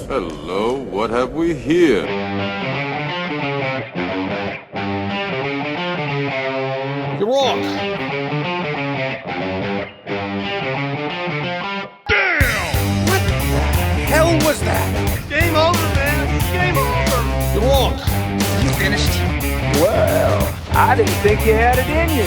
Hello, what have we here? You're wrong. Damn! What the hell was that? Game over, man. Game over. You're wrong. You finished? Well, I didn't think you had it in you.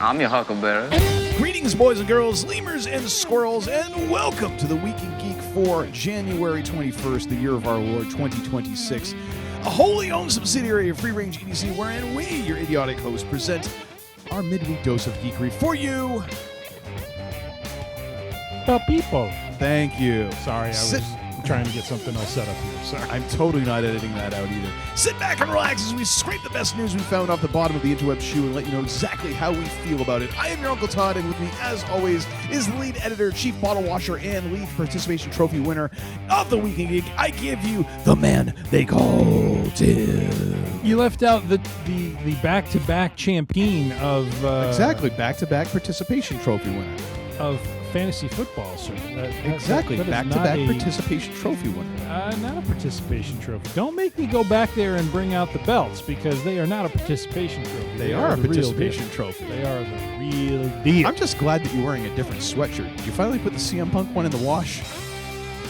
I'm your huckleberry. Greetings, boys and girls, lemurs and squirrels, and welcome to the Week in Geek for January 21st, the year of our Lord 2026, a wholly owned subsidiary of Free Range Idiocy, wherein we, your idiotic hosts, present our midweek dose of geekery for you. The people. Thank you. Sorry, I was trying to get something else set up here. Sorry. I'm totally not editing that out either. Sit back and relax as we scrape the best news we found off the bottom of the interweb shoe and let you know exactly how we feel about it. I am your Uncle Todd, and with me, as always, is the lead editor, chief bottle washer, and lead participation trophy winner of the Week in Geek. I give you the man they call Tim. You left out the back-to-back champion of Exactly, back-to-back participation trophy winner. of fantasy football, sir. Exactly, that is back-to-back not a- participation trophy winner. Not a participation trophy. Don't make me go back there and bring out the belts, because they are not a participation trophy. They are a the real participation deal. trophy. They are the real deal. I'm just glad that you're wearing a different sweatshirt. Did you finally put the CM Punk one in the wash?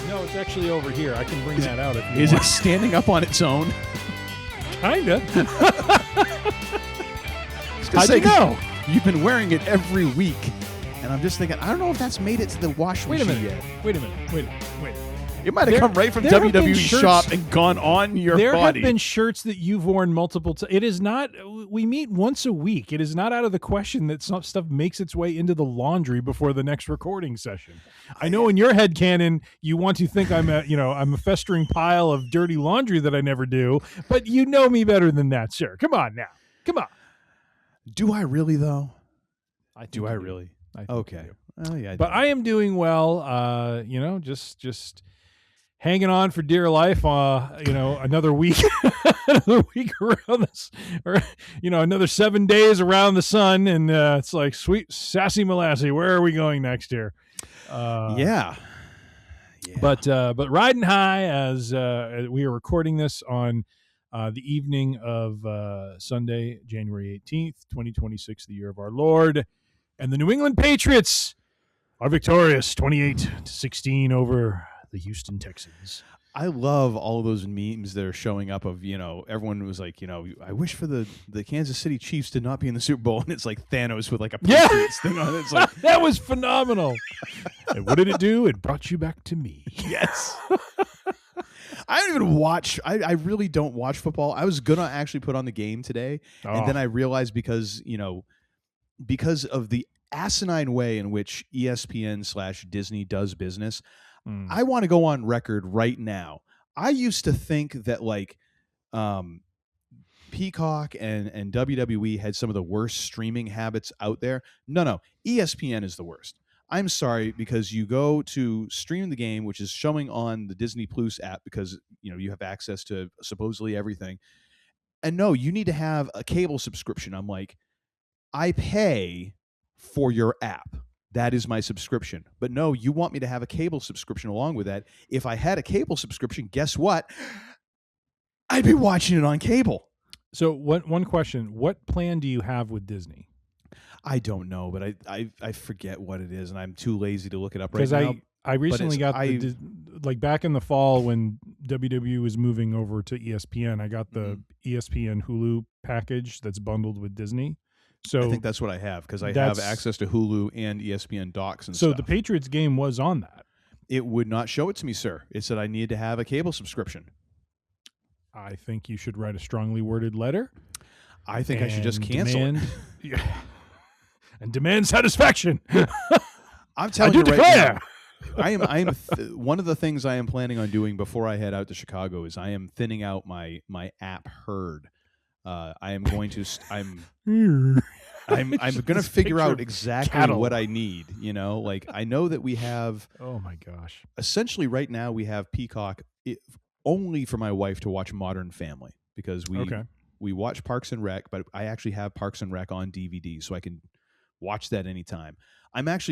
No, it's actually over here. I can bring that out if you Is want. it standing up on its own? Kinda. How'd you know? You've been wearing it every week, and I'm just thinking, I don't know if that's made it to the wash Wait a machine minute. yet. Wait a minute. It might have There- come right from there have been WWE shirts- shop and gone on your There body. have been shirts that you've worn multiple times. It is not. We meet once a week. It is not out of the question that some stuff makes its way into the laundry before the next recording session. I know in your head canon you want to think I'm a festering pile of dirty laundry that I never do, but you know me better than that, sir. Come on now. Come on. Do I really, though? Do I really? I think Okay. you do. Oh, yeah. But I am doing well. Just hanging on for dear life. Another week, another week around this, or another 7 days around the sun, and it's like sweet sassy molassy. Where are we going next here? Yeah. But riding high as we are recording this on the evening of Sunday, January 18th, 2026, the year of our Lord, and the New England Patriots are victorious 28-16 over the Houston Texans. I love all of those memes that are showing up of, everyone was like, I wish for the Kansas City Chiefs to not be in the Super Bowl, and it's like Thanos with like a Patriots thing on it. It's like, That was phenomenal. And what did it do? It brought you back to me. yes. I don't even watch. I really don't watch football. I was gonna actually put on the game today, and then I realized because of the asinine way in which ESPN/Disney does business, I want to go on record right now. I used to think that Peacock and WWE had some of the worst streaming habits out there. No, ESPN is the worst. I'm sorry, because you go to stream the game, which is showing on the Disney Plus app, because you have access to supposedly everything. And no, you need to have a cable subscription. I'm like, I pay for your app. That is my subscription. But no, you want me to have a cable subscription along with that. If I had a cable subscription, guess what? I'd be watching it on cable. So one question. What plan do you have with Disney? I don't know, but I forget what it is, and I'm too lazy to look it up right now. Because I recently got back in the fall when WWE was moving over to ESPN, I got the ESPN Hulu package that's bundled with Disney. So I think that's what I have, because I have access to Hulu and ESPN docs and stuff. So the Patriots game was on that. It would not show it to me, sir. It said I needed to have a cable subscription. I think you should write a strongly worded letter. I think I should just cancel it. And demand satisfaction. I'm telling I do you declare. right now. I am one of the things I am planning on doing before I head out to Chicago is I am thinning out my app herd. I am going to I'm going to figure out exactly cattle. what I need, I know that we have Oh my gosh. essentially right now we have Peacock only for my wife to watch Modern Family, because we watch Parks and Rec, but I actually have Parks and Rec on DVD, so I can watch that anytime.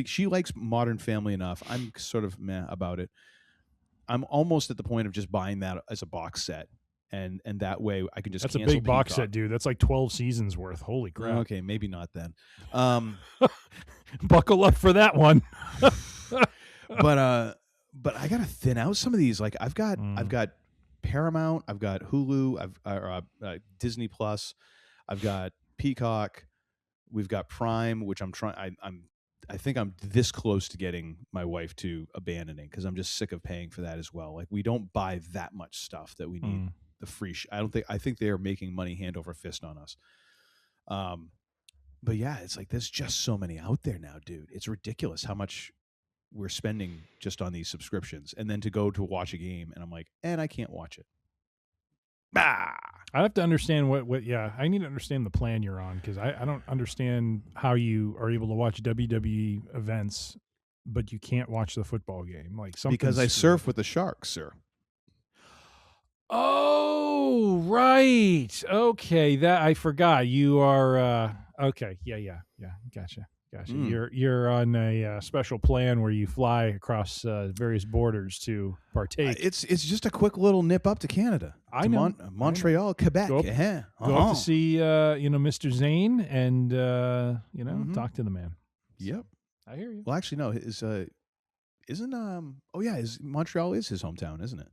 She likes Modern Family enough. I'm sort of meh about it. I'm almost at the point of just buying that as a box set, and that way I can just. That's a cancel big box Peacock. set, dude. That's like 12 seasons worth. Holy crap! Okay, maybe not then. Buckle up for that one. But I gotta thin out some of these. Like I've got Paramount, I've got Hulu, I've Disney Plus, I've got Peacock, we've got Prime, which I think I'm this close to getting my wife to abandoning because I'm just sick of paying for that as well. Like we don't buy that much stuff that we need the free. I think they're making money hand over fist on us. But yeah, it's like there's just so many out there now, dude. It's ridiculous how much we're spending just on these subscriptions, and then to go to watch a game, and I'm like, and I can't watch it. I have to understand what. Yeah, I need to understand the plan you're on because I don't understand how you are able to watch WWE events, but you can't watch the football game. Like because I surf with the sharks, sir. Oh, right. Okay, that I forgot. You are okay. Yeah. Gotcha. You're on a special plan where you fly across various borders to partake. It's just a quick little nip up to Canada. I know. Montreal, Quebec. Go up to see Mr. Zane and talk to the man. Yep. I hear you. Well, actually, no. Montreal is his hometown, isn't it?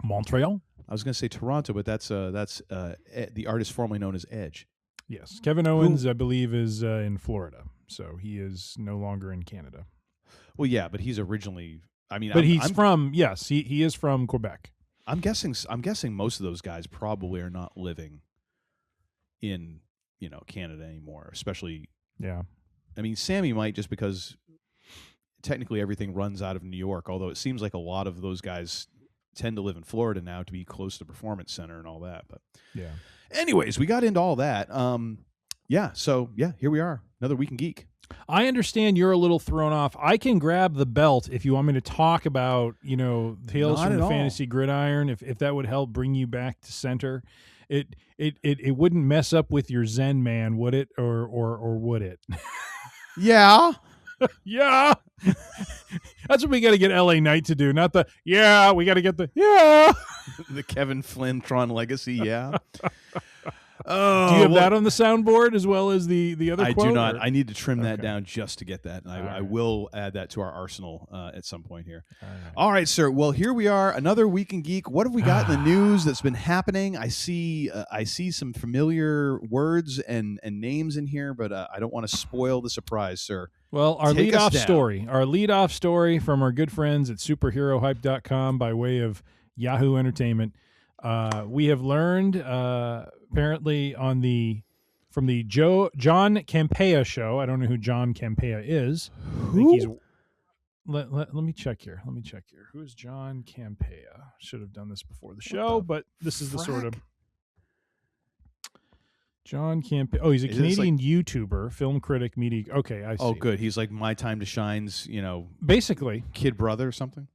Montreal. I was going to say Toronto, but that's the artist formerly known as Edge. Yes, Kevin Owens, I believe, is in Florida, so he is no longer in Canada. Well, yeah, but he's originally. I mean, but he is from Quebec. I'm guessing most of those guys probably are not living in Canada anymore, especially. Yeah. I mean, Sammy might, just because technically everything runs out of New York. Although it seems like a lot of those guys tend to live in Florida now to be close to Performance Center and all that. But yeah. Anyways, we got into all that. So here we are, another Week in Geek. I understand you're a little thrown off. I can grab the belt if you want me to talk about, Tales from the Fantasy Gridiron, if that would help bring you back to center. It wouldn't mess up with your Zen man, would it? Or would it? Yeah. Yeah. That's what we got to get LA Knight to do, not we got to get the the Kevin Flynn Tron Legacy, yeah. Oh, do you have that on the soundboard as well as the other I quote? do not. Or? I need to trim that down just to get that, and I will add that to our arsenal at some point here. All right, sir. Well, here we are, another Week in Geek. What have we got in the news that's been happening? I see some familiar words and names in here, but I don't want to spoil the surprise, sir. Well, our lead-off story from our good friends at superherohype.com by way of Yahoo Entertainment. We have learned apparently from the John Campea show. I don't know who John Campea is. I think he's let me check here. Who is John Campea? Should have done this before the show, but this is the sort of John Campea. Oh, he's a Canadian YouTuber, film critic, media. Okay, I see. Oh, good. He's like My Time to Shine's, basically kid brother or something.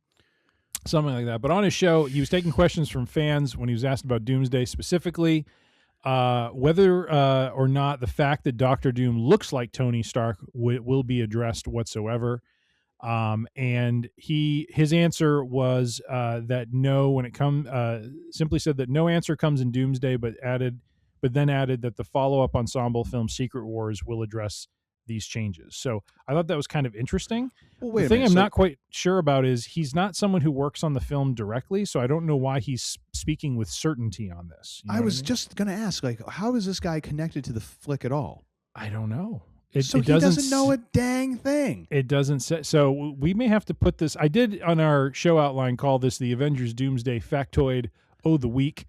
Something like that. But on his show, he was taking questions from fans when he was asked about Doomsday, specifically whether or not the fact that Dr. Doom looks like Tony Stark will be addressed whatsoever. And his answer was that no, when it simply said that no answer comes in Doomsday, but then added that the follow-up ensemble film Secret Wars will address these changes. So I thought that was kind of interesting. Well, the thing I'm not quite sure about is he's not someone who works on the film directly, so I don't know why he's speaking with certainty on this. I was just going to ask, how is this guy connected to the flick at all? I don't know. He doesn't know a dang thing. It doesn't say. So we may have to put this. I did on our show outline call this the Avengers Doomsday Factoid the Week.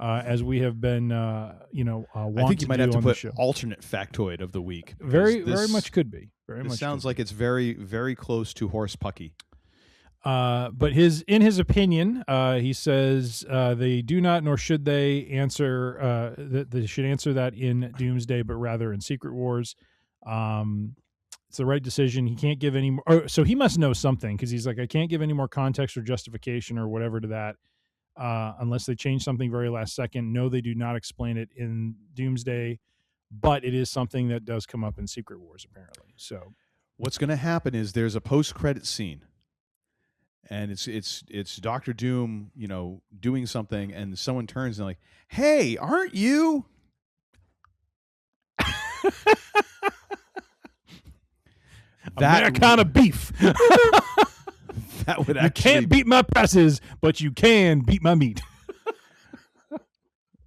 As we have been, I think you might have to put alternate factoid of the week. Very much could be. This sounds like it's very, very close to Horse Pucky. But in his opinion, he says they do not, nor should they answer that they should answer that in Doomsday, but rather in Secret Wars. It's the right decision. He can't give any more. So he must know something because he's like, I can't give any more context or justification or whatever to that. Unless they change something very last second. No, they do not explain it in Doomsday, but it is something that does come up in Secret Wars, apparently. So what's going to happen is there's a post-credit scene, and it's Doctor Doom, doing something, and someone turns and like, "Hey, aren't you?" Americana beef. That would You actually can't beat my presses, but you can beat my meat.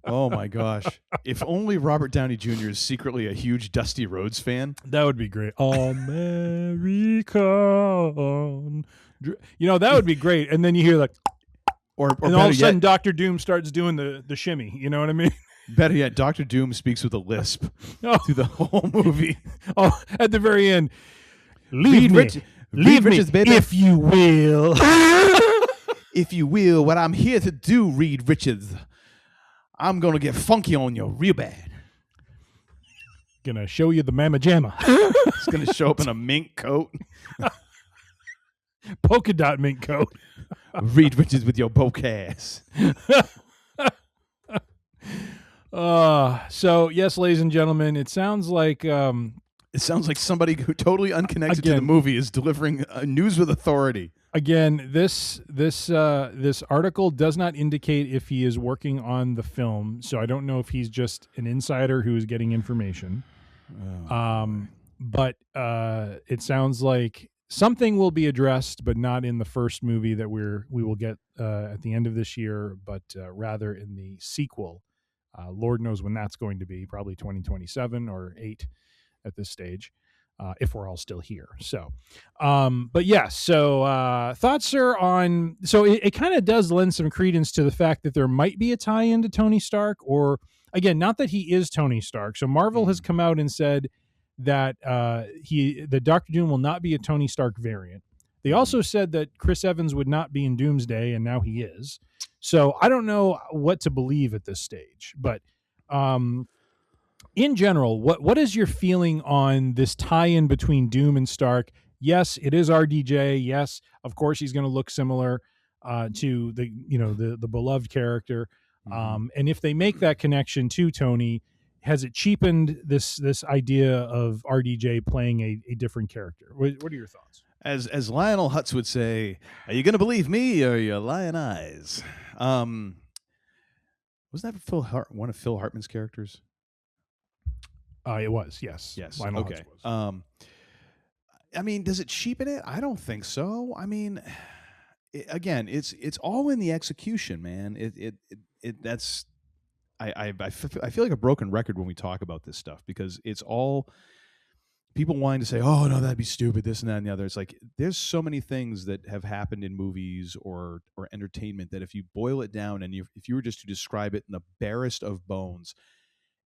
Oh my gosh! If only Robert Downey Jr. is secretly a huge Dusty Rhodes fan. That would be great. American. That would be great. And then you hear like, Or and all of a better sudden yet, Doctor Doom starts doing the shimmy. You know what I mean? better yet, Doctor Doom speaks with a lisp Oh, through the whole movie. oh, at the very end, leave me, Reed Richards, baby. if you will. If you will, what I'm here to do, Reed Richards, I'm gonna get funky on you real bad. Gonna show you the mamma jamma. It's gonna show up in a mink coat. Polka dot mink coat. Reed Richards with your bocas. So yes, ladies and gentlemen, it sounds like It sounds like somebody who totally unconnected to the Again. movie is delivering news with authority. again, this article does not indicate if he is working on the film, so I don't know if he's just an insider who is getting information. But it sounds like something will be addressed, but not in the first movie that we will get at the end of this year, but rather in the sequel. Lord knows when that's going to be, probably 2027 or 8 at this stage. If we're all still here. So, but yeah, so thoughts, sir, on, so it kind of does lend some credence to the fact that there might be a tie-in to Tony Stark, or again, not that he is Tony Stark. So Marvel has come out and said that the Doctor Doom will not be a Tony Stark variant. They also said that Chris Evans would not be in Doomsday, and now he is. So I don't know what to believe at this stage, but in general, what is your feeling on this tie-in between Doom and Stark? Yes, it is RDJ. Yes, of course he's going to look similar to the beloved character. And if they make that connection to Tony, has it cheapened this idea of RDJ playing a different character? What are your thoughts? As Lionel Hutz would say, are you going to believe me or your lion eyes? Wasn't that one of Phil Hartman's characters? It was, yes. Yes. Lionel Okay. Hutz was. I mean, does it cheapen it? I don't think so. I mean, again, it's all in the execution, man. I feel like a broken record when we talk about this stuff, because it's all people wanting to say, oh no, that'd be stupid, this and that and the other. It's like there's so many things that have happened in movies or entertainment that if you boil it down and if you were just to describe it in the barest of bones,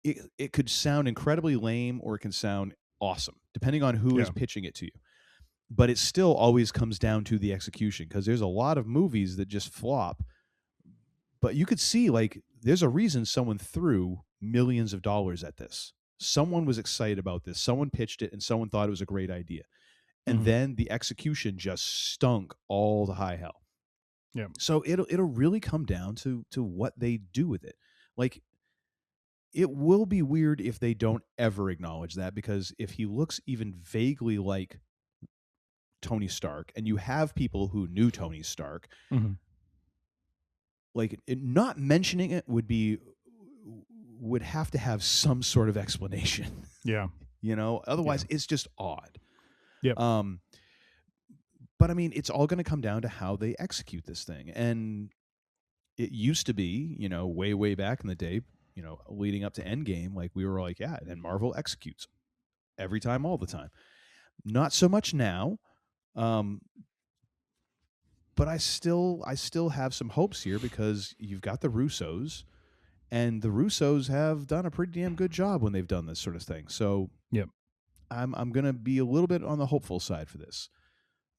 it could sound incredibly lame or it can sound awesome, depending on who is pitching it to you. But it still always comes down to the execution, because there's a lot of movies that just flop. But you could see, like, there's a reason someone threw millions of dollars at this. Someone was excited about this. Someone pitched it and someone thought it was a great idea. And then the execution just stunk all the high hell. Yeah. So it'll really come down to what they do with it. Like, it will be weird if they don't ever acknowledge that, because if he looks even vaguely like Tony Stark, and you have people who knew Tony Stark, like, not mentioning it would have to have some sort of explanation. Yeah. Otherwise it's just odd. Yep. But I mean, it's all going to come down to how they execute this thing. And it used to be, way back in the day, leading up to Endgame, like, we were like, yeah, and Marvel executes every time, all the time. Not so much now. But I still have some hopes here, because you've got the Russos, and the Russos have done a pretty damn good job when they've done this sort of thing. So yep. I'm going to be a little bit on the hopeful side for this.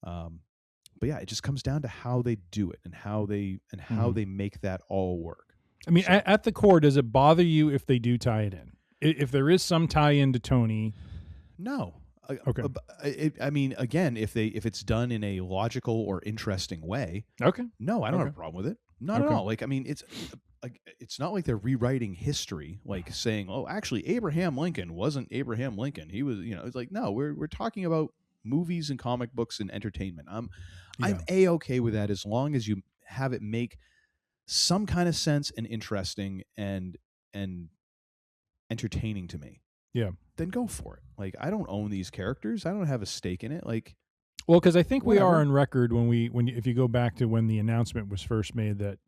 But yeah, it just comes down to how they do it and how they make that all work. I mean, at the core, does it bother you if they do tie it in? If there is some tie-in to Tony? No. Okay. I mean, again, if it's done in a logical or interesting way, okay. No, I don't have a problem with it. Not at all. Like, I mean, it's not like they're rewriting history, like saying, oh, actually, Abraham Lincoln wasn't Abraham Lincoln. He was, it's like, no, we're talking about movies and comic books and entertainment. I'm Yeah. A-okay with that as long as you have it make some kind of sense and interesting and entertaining to me. Yeah. Then go for it. Like, I don't own these characters. I don't have a stake in it. Like, Well, because I think we Whatever. are on record if you go back to when the announcement was first made that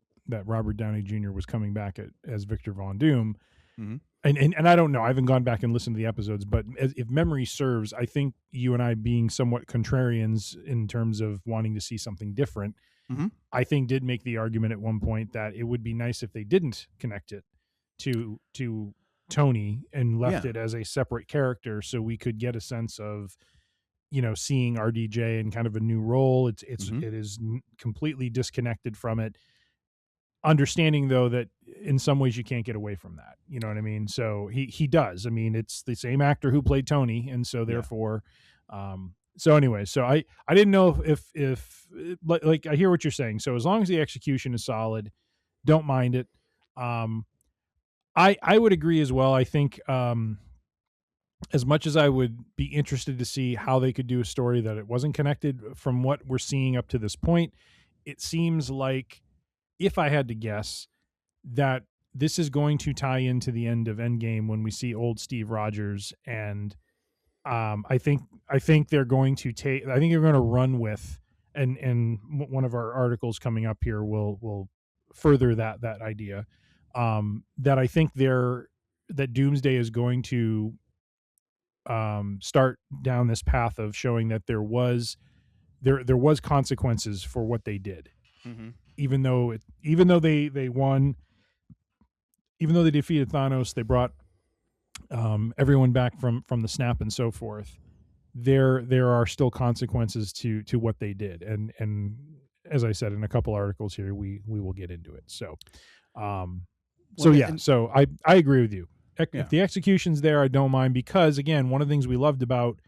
Robert Downey Jr. was coming back as Victor Von Doom, Mhm. and I don't know, I haven't gone back and listened to the episodes, but if memory serves, I think you and I, being somewhat contrarians in terms of wanting to see something different, Mhm. I think did make the argument at one point that it would be nice if they didn't connect it to Tony and left Yeah. it as a separate character, so we could get a sense of, you know, seeing RDJ in kind of a new role. It is completely disconnected from it. Understanding, though, that in some ways you can't get away from that. You know what I mean? So he does. I mean, it's the same actor who played Tony, and so therefore, so anyway, so I didn't know if like I hear what you're saying. So as long as the execution is solid, don't mind it. I would agree as well. I think as much as I would be interested to see how they could do a story that it wasn't connected, from what we're seeing up to this point, it seems like, if I had to guess, that this is going to tie into the end of Endgame when we see old Steve Rogers, and I think they're going to run with, and one of our articles coming up here will further that idea, that I think that Doomsday is going to start down this path of showing that there was consequences for what they did. Mhm. Even though they won, even though they defeated Thanos, they brought everyone back from the snap and so forth. There are still consequences to what they did, and as I said in a couple articles here, we will get into it. So, so I agree with you. If the execution's there, I don't mind, because again, one of the things we loved about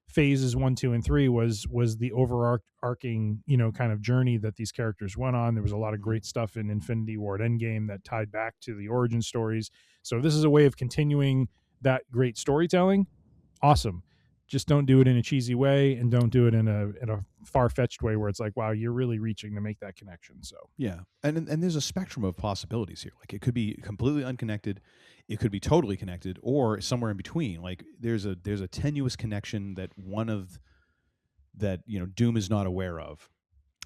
phases 1, 2, and 3 was the overarching, you know, kind of journey that these characters went on. There was a lot of great stuff in Infinity War and Endgame that tied back to the origin stories. So this is a way of continuing that great storytelling. Awesome. Just don't do it in a cheesy way, and don't do it in a far-fetched way where it's like, wow, you're really reaching to make that connection. So Yeah, and there's a spectrum of possibilities here. Like, it could be completely unconnected, it could be totally connected, or somewhere in between. Like, there's a tenuous connection that Doom is not aware of.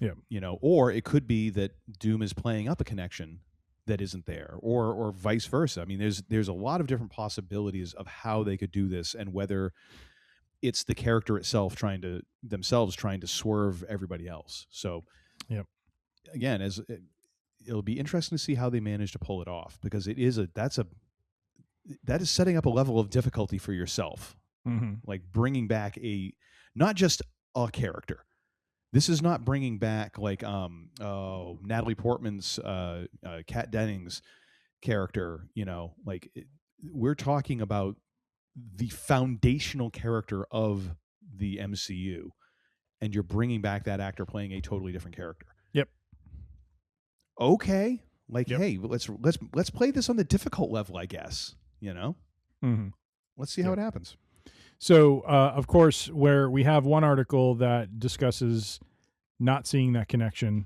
Yeah. You know, or it could be that Doom is playing up a connection that isn't there, or vice versa. I mean, there's a lot of different possibilities of how they could do this, and whether it's the character itself trying to swerve everybody else. So, again, it'll be interesting to see how they manage to pull it off, because that is setting up a level of difficulty for yourself. Mm-hmm. Like, bringing back not just a character. This is not bringing back like Natalie Portman's Kat Dennings character. You know, like, we're talking about the foundational character of the MCU, and you're bringing back that actor playing a totally different character. Yep. Okay. Like, hey, let's play this on the difficult level, I guess. You know. Mm-hmm. Let's see how it happens. So, of course, where we have one article that discusses not seeing that connection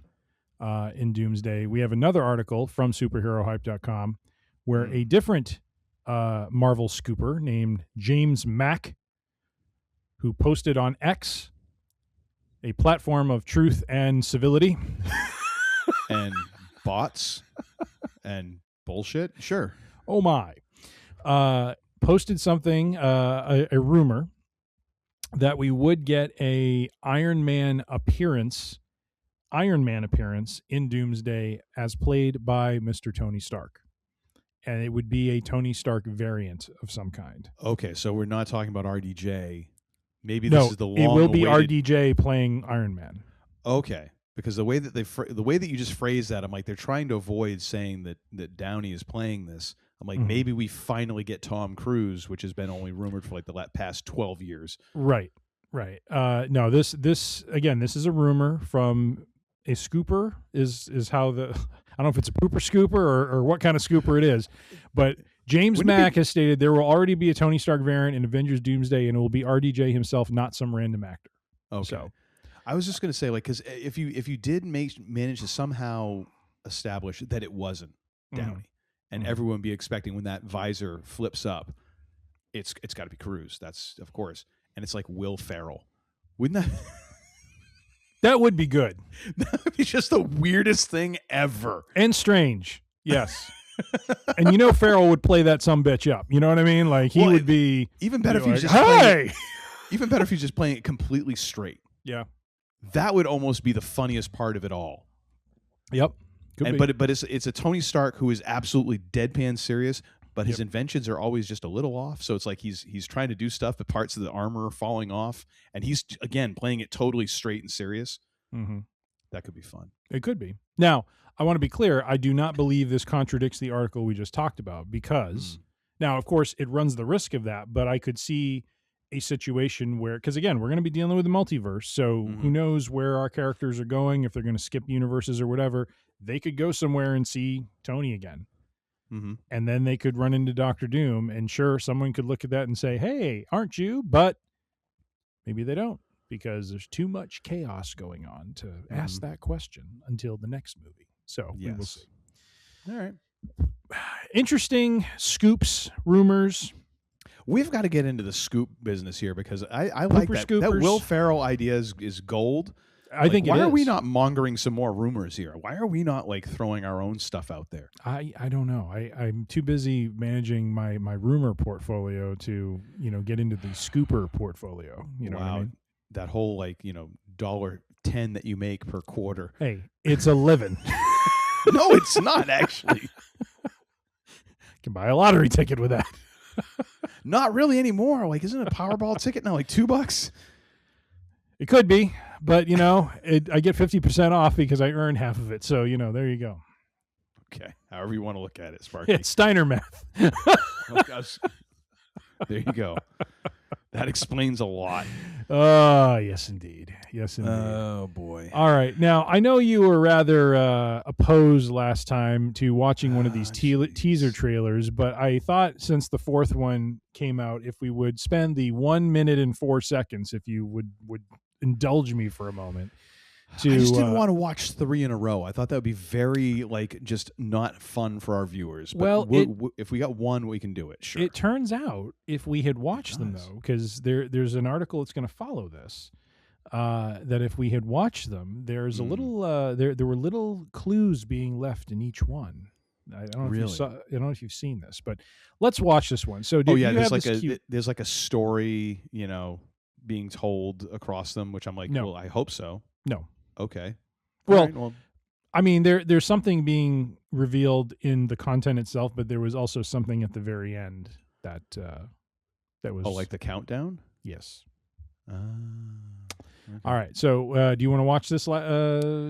in Doomsday, we have another article from superherohype.com where a different Marvel scooper named James Mack, who posted on X, a platform of truth and civility and bots and bullshit. Sure. Oh my. Posted something, a rumor that we would get a Iron Man appearance in Doomsday as played by Mr. Tony Stark. And it would be a Tony Stark variant of some kind. Okay, so we're not talking about RDJ. Maybe No, this is the long. it will be RDJ playing Iron Man. Okay, because the way that you just phrased that, I'm like, they're trying to avoid saying that Downey is playing this. I'm like, maybe we finally get Tom Cruise, which has been only rumored for like the past 12 years. Right. No, this again, this is a rumor from a scooper. Is how the I don't know if it's a pooper scooper or what kind of scooper it is, but James Mack has stated there will already be a Tony Stark variant in Avengers Doomsday, and it will be RDJ himself, not some random actor. Okay. So I was just going to say, like, because if you did manage to somehow establish that it wasn't Downey, and everyone would be expecting when that visor flips up, it's got to be Cruz. That's of course, and it's like Will Ferrell. Wouldn't that? that would be good That would be just the weirdest thing ever. and strange. Yes. And Farrell would play that sumbitch up. You know what I mean? Like he would be even better if he was like, just hey. Even better if he's just playing it completely straight. Yeah. That would almost be the funniest part of it all. Yep. But it's a Tony Stark who is absolutely deadpan serious, but his inventions are always just a little off. So it's like he's trying to do stuff, but parts of the armor are falling off, and he's again playing it totally straight and serious. Mm-hmm. That could be fun. It could be. Now, I want to be clear. I do not believe this contradicts the article we just talked about because now, of course, it runs the risk of that, but I could see a situation where, because again, we're going to be dealing with the multiverse, so who knows where our characters are going, if they're going to skip universes or whatever. They could go somewhere and see Tony again. And then they could run into Doctor Doom, and sure, someone could look at that and say, hey, aren't you? But maybe they don't, because there's too much chaos going on to ask that question until the next movie. So we will see. All right. Interesting scoops, rumors. We've got to get into the scoop business here because I like that. Scoopers. That Will Ferrell idea is gold. I think it is. Why are we not mongering some more rumors here? Why are we not like throwing our own stuff out there? I don't know. I'm too busy managing my rumor portfolio to get into the scooper portfolio. You know what I mean? That whole $1.10 that you make per quarter. Hey, it's a living. No, it's not actually. Can buy a lottery ticket with that. Not really anymore. Like, isn't a Powerball ticket now like $2? It could be, but I get 50% off because I earn half of it. So there you go. Okay, however you want to look at it, Sparky. It's Steiner math. Oh, gosh. There you go. That explains a lot. Oh, yes, indeed. Yes, indeed. Oh, boy. All right. Now, I know you were rather opposed last time to watching one of these teaser trailers, but I thought since the fourth one came out, if we would spend the 1 minute and 4 seconds, if you would indulge me for a moment. I just didn't want to watch 3 in a row. I thought that would be very, just not fun for our viewers. But if we got one, we can do it. Sure. It turns out, if we had watched them, though, because there's an article that's going to follow this, that if we had watched them, there's a little, there were little clues being left in each one. I don't know if you've seen this, but let's watch this one. So, there's like a story, being told across them, which I'm like, no. Well, I hope so. No. Okay. Well, right, I mean, there's something being revealed in the content itself, but there was also something at the very end that was. Oh, like the countdown? Yes. Okay. All right. So, do you want to watch this?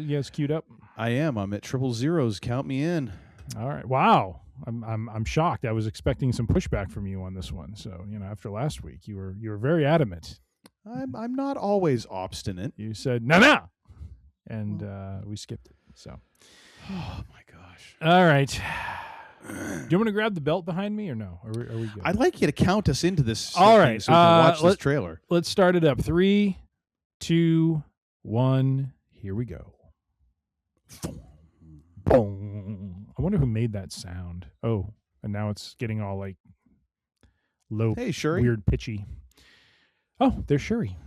Yes, queued up. I am. I'm at 000. Count me in. All right. Wow. I'm shocked. I was expecting some pushback from you on this one. So, after last week, you were very adamant. I'm not always obstinate. You said no, and we skipped it. So, oh my gosh! All right, do you want to grab the belt behind me or no? Are we good? I'd like you to count us into this. All right, so we can watch this trailer. Let's start it up. 3, 2, 1. Here we go. Boom! I wonder who made that sound. Oh, and now it's getting all like low, weird, pitchy. Oh, there's Shuri.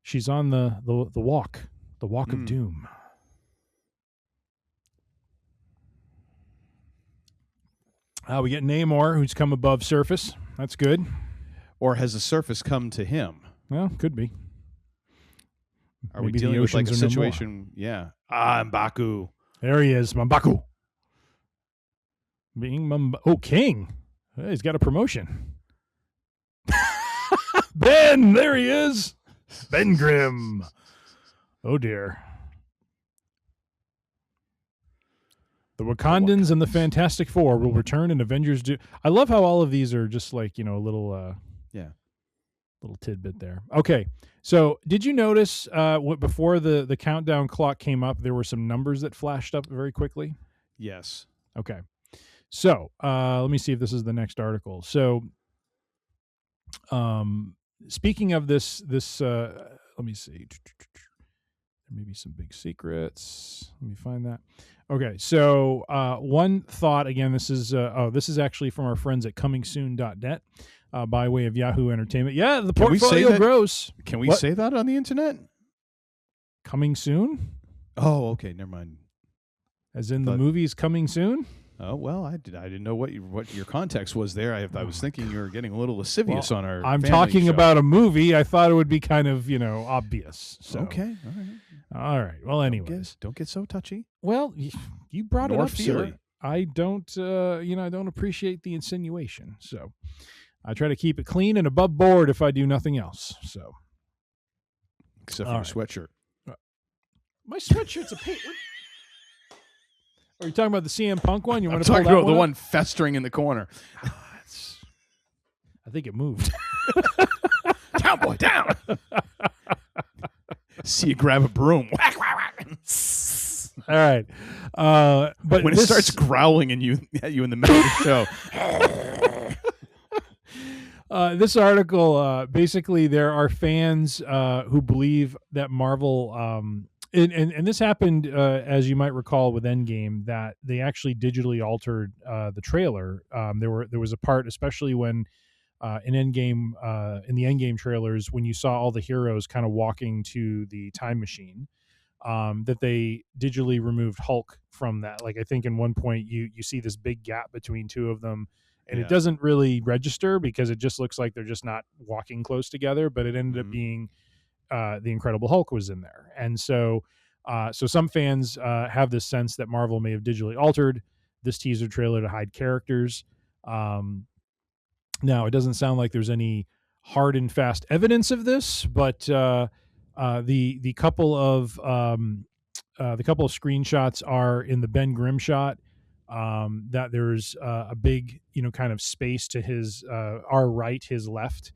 She's on the walk of doom. We get Namor, who's come above surface. That's good. Or has the surface come to him? Well, could be. Are we dealing with like a situation? Yeah. M'Baku. There he is, M'Baku. King. Hey, he's got a promotion. Ben, there he is. Ben Grimm. Oh, dear. The Wakandans and the Fantastic Four will return in Avengers. I love how all of these are just like, a little little tidbit there. Okay. So did you notice before the countdown clock came up, there were some numbers that flashed up very quickly? Yes. Okay. So let me see if this is the next article. So speaking of this let me see. There may be some big secrets. Let me find that. Okay, so one thought again. This is actually from our friends at comingsoon.net by way of Yahoo Entertainment. Yeah, the portfolio grows. Can we say that on the internet? Coming soon? Oh, okay. Never mind. As in the movie's coming soon? Oh well, I didn't know what your context was there. I was thinking you were getting a little lascivious on our. I'm talking show. About a movie. I thought it would be kind of obvious. So. Okay, all right. Well, anyways, don't get so touchy. Well, you brought it up, feely. sir. I don't, I don't appreciate the insinuation. So I try to keep it clean and above board if I do nothing else. So, except for your sweatshirt. My sweatshirt's a paint. Are you talking about the CM Punk one? You want I'm to pull talking that about the one one festering in the corner. I think it moved. Down, boy, down. See you grab a broom. Whack, whack, whack. All right. But when it starts growling at you in the middle of the show. This article, basically, there are fans who believe that Marvel, and this happened, as you might recall, with Endgame, that they actually digitally altered the trailer. There was a part, especially when in Endgame, in the Endgame trailers, when you saw all the heroes kind of walking to the time machine, that they digitally removed Hulk from that. Like, I think in one point you see this big gap between two of them. And it doesn't really register because it just looks like they're just not walking close together, but it ended up being the Incredible Hulk was in there. And so some fans have this sense that Marvel may have digitally altered this teaser trailer to hide characters. Now, it doesn't sound like there's any hard and fast evidence of this, but the couple of screenshots are in the Ben Grimm shot. That there's a big, kind of space to his our right, his left,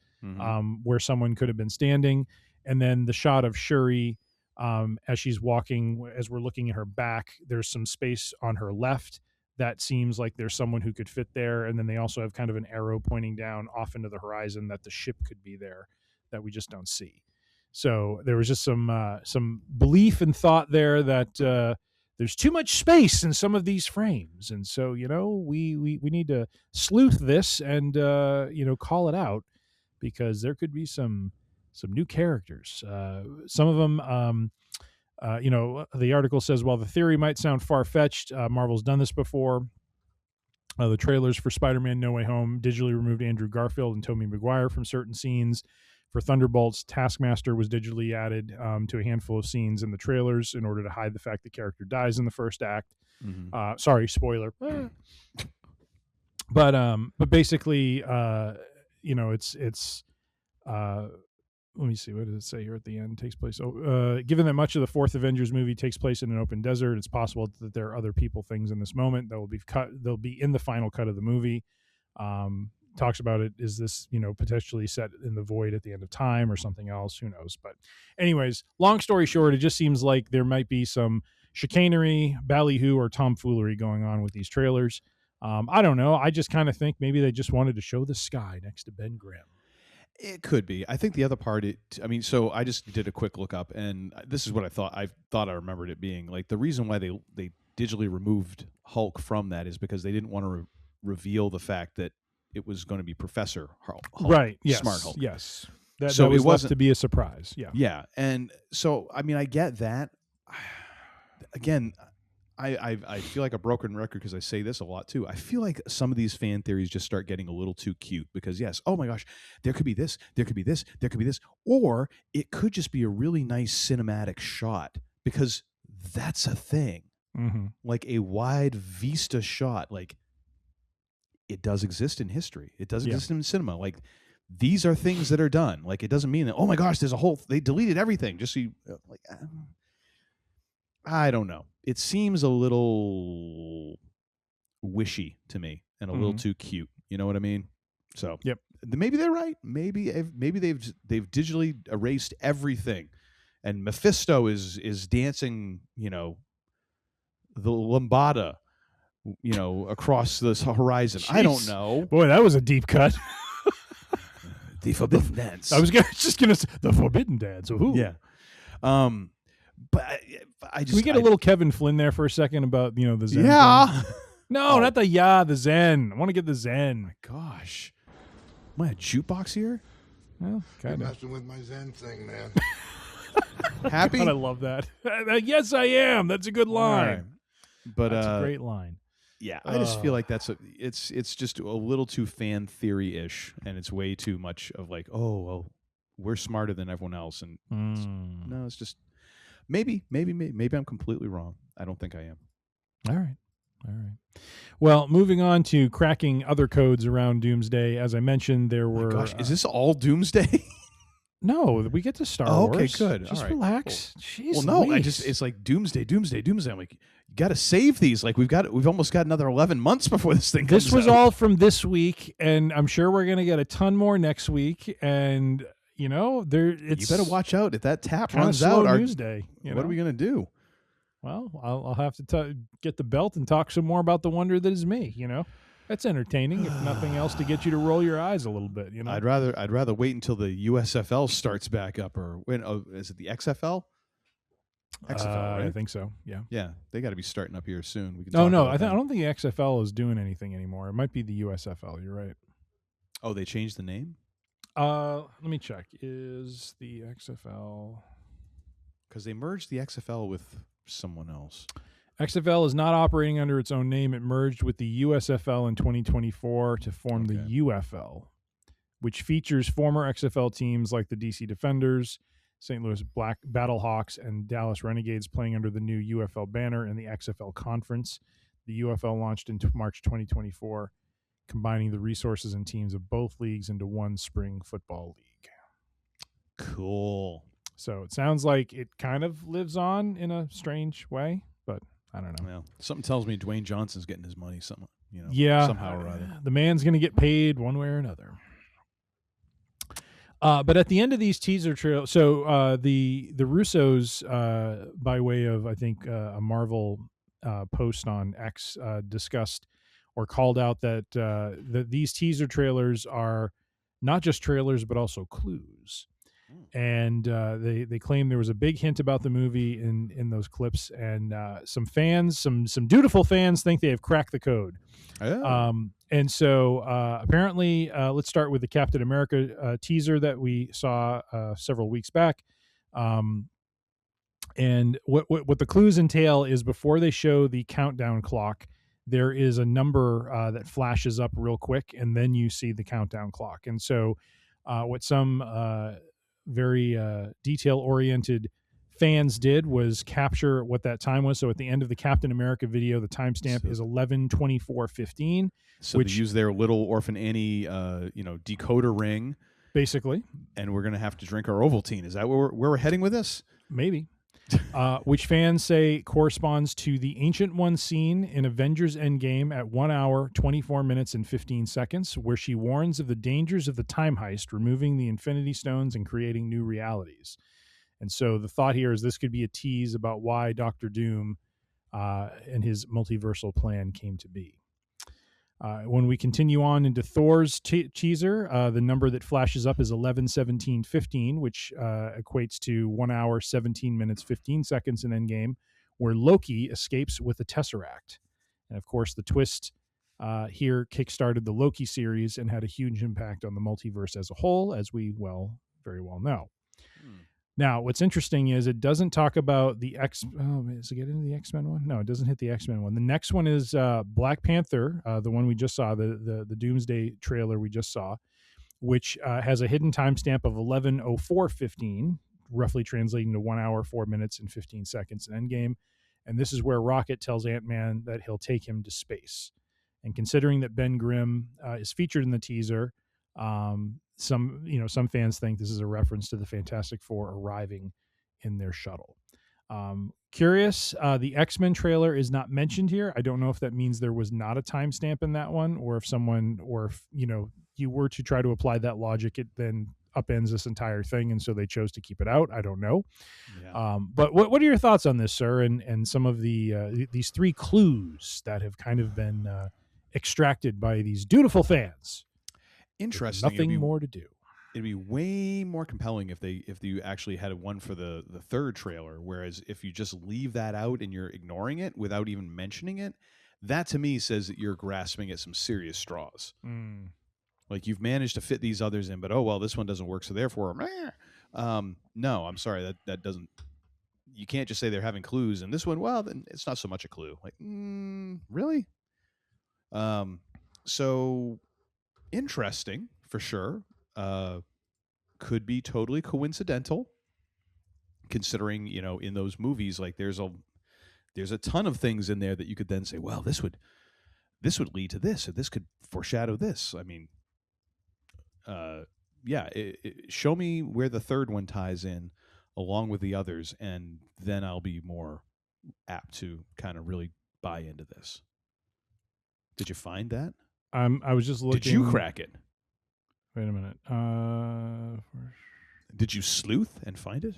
where someone could have been standing, and then the shot of Shuri as she's walking, as we're looking at her back, there's some space on her left that seems like there's someone who could fit there, and then they also have kind of an arrow pointing down off into the horizon that the ship could be there that we just don't see. So there was just some belief and thought there that there's too much space in some of these frames, and so we need to sleuth this and call it out, because there could be some new characters. Some of them, the article says, while the theory might sound far-fetched, Marvel's done this before. The trailers for Spider-Man No Way Home digitally removed Andrew Garfield and Tobey Maguire from certain scenes. For Thunderbolts, Taskmaster was digitally added to a handful of scenes in the trailers in order to hide the fact the character dies in the first act. Sorry, spoiler. But basically, it's let me see, what does it say here at the end? Takes place. Given that much of the fourth Avengers movie takes place in an open desert, it's possible that there are other people, things in this moment that will be cut. They'll be in the final cut of the movie. Talks about it. Is this, potentially set in the void at the end of time or something else? Who knows? But anyways, long story short, it just seems like there might be some chicanery, ballyhoo, or tomfoolery going on with these trailers. I don't know. I just kind of think maybe they just wanted to show the sky next to Ben Grimm. It could be. I think the other part, so I just did a quick look up, and this is what I thought I remembered it being. Like, the reason why they digitally removed Hulk from that is because they didn't want to reveal the fact that it was going to be Professor Hulk. Right. Yes. Smart Hulk. Yes. So it was left to be a surprise. Yeah. Yeah. And so, I get that. Again, I feel like a broken record because I say this a lot too. I feel like some of these fan theories just start getting a little too cute because, yes, oh my gosh, there could be this, there could be this, there could be this, or it could just be a really nice cinematic shot, because that's a thing. Like a wide vista shot, like it does exist in history. It does exist in cinema. Like, these are things that are done. Like, it doesn't mean that, oh my gosh, they deleted everything just so you, like, I don't know. It seems a little wishy to me and a little too cute. You know what I mean? So maybe they're right. Maybe they've digitally erased everything, and Mephisto is dancing, the lambada, across this horizon. Jeez. I don't know. Boy, that was a deep cut. The Forbidden Dance. I was just gonna say the Forbidden Dance. Ooh. Yeah. But I just Can we get a little Kevin Flynn there for a second about the Zen? Yeah. Thing? No, not the the Zen. I want to get the Zen. Gosh. Am I a jukebox here? Well, You're kind of. messing with my Zen thing, man. Happy? God, I love that. Yes, I am. That's a good line. Right. But That's a great line. Yeah, I just feel like it's just a little too fan theory-ish, and it's way too much of like, oh, well, we're smarter than everyone else, and no, it's just maybe I'm completely wrong. I don't think I am. All right. Well, moving on to cracking other codes around Doomsday. As I mentioned, there were. Gosh, is this all Doomsday? No, we get to Star Wars. Okay, good. Just all right, relax. cool. Jeez Well, no, Louise. it's like Doomsday. I'm like, you got to save these. Like we've almost got another 11 months before this thing comes This was out. all from this week, and I'm sure we're going to get a ton more next week. And you You better watch out if that tap kinda runs slow out. news day. What are we gonna do? Well, I'll have to get the belt and talk some more about the wonder that is me. That's entertaining, if nothing else, to get you to roll your eyes a little bit. I'd rather wait until the USFL starts back up, or when? Oh, is it the XFL? XFL, right? I think so. Yeah. Yeah, they got to be starting up here soon. We can. Oh talk no, about I that. don't think the XFL is doing anything anymore. It might be the USFL. You're right. Oh, they changed the name Let me check. Is the XFL? because they merged the XFL with someone else. XFL is not operating under its own name. It merged with the USFL in 2024 to form the UFL, which features former XFL teams like the DC Defenders, St. Louis Black Battlehawks, and Dallas Renegades playing under the new UFL banner in the XFL Conference. The UFL launched in March 2024, combining the resources and teams of both leagues into one spring football league. Cool. So it sounds like it kind of lives on in a strange way, but I don't know. Well, something tells me Dwayne Johnson's getting his money. Somehow or other. The man's going to get paid one way or another. But at the end of these teaser trailers, so the Russos, by way of I think a Marvel post on X, discussed or called out that these teaser trailers are not just trailers but also clues. And they claim there was a big hint about the movie in those clips, and some fans, some dutiful fans, think they have cracked the code. Oh. And so apparently, let's start with the Captain America teaser that we saw several weeks back. And what the clues entail is before they show the countdown clock, there is a number that flashes up real quick, and then you see the countdown clock. And so what some very detail-oriented fans did was capture what that time was. So at the end of the Captain America video, the timestamp is 11:24:15. So they use their little Orphan Annie, decoder ring, basically, and we're gonna have to drink our Ovaltine. Is that where we're heading with this? Maybe. Which fans say corresponds to the Ancient One scene in Avengers Endgame at 1 hour, 24 minutes, and 15 seconds, where she warns of the dangers of the time heist, removing the Infinity Stones and creating new realities. And so the thought here is this could be a tease about why Doctor Doom and his multiversal plan came to be. When we continue on into Thor's teaser, the number that flashes up is 11:17:15, which equates to 1 hour, 17 minutes, 15 seconds in Endgame, where Loki escapes with the Tesseract. And of course, the twist here kickstarted the Loki series and had a huge impact on the multiverse as a whole, as we very well know. Now, what's interesting is it doesn't talk about the does it get into the X-Men one? No, it doesn't hit the X-Men one. The next one is Black Panther, the one we just saw, the Doomsday trailer we just saw, which has a hidden timestamp of 11:04:15, roughly translating to 1 hour, 4 minutes, and 15 seconds in Endgame. And this is where Rocket tells Ant-Man that he'll take him to space. And considering that Ben Grimm is featured in the teaser, some fans think this is a reference to the Fantastic Four arriving in their shuttle. Curious, the X-Men trailer is not mentioned here. I don't know if that means there was not a timestamp in that one, or if you were to try to apply that logic, it then upends this entire thing, and so they chose to keep it out. I don't know. Yeah. But what are your thoughts on this, sir? And some of these three clues that have kind of been extracted by these dutiful fans. Interesting. Nothing more to do. it'd be way more compelling if you actually had one for the third trailer. Whereas if you just leave that out and you're ignoring it without even mentioning it, that to me says that you're grasping at some serious straws. Like you've managed to fit these others in, but oh well, this one doesn't work, so therefore, no, I'm sorry, that doesn't. You can't just say they're having clues, and this one, well, then it's not so much a clue. Like, really? So interesting for sure. Could be totally coincidental, considering in those movies, like there's a ton of things in there that you could then say, well, this would lead to this, or this could foreshadow this. I mean, yeah, show me where the third one ties in along with the others, and then I'll be more apt to kind of really buy into this. Did you find that? I was just looking. Did you crack it? Wait a minute. Did you sleuth and find it?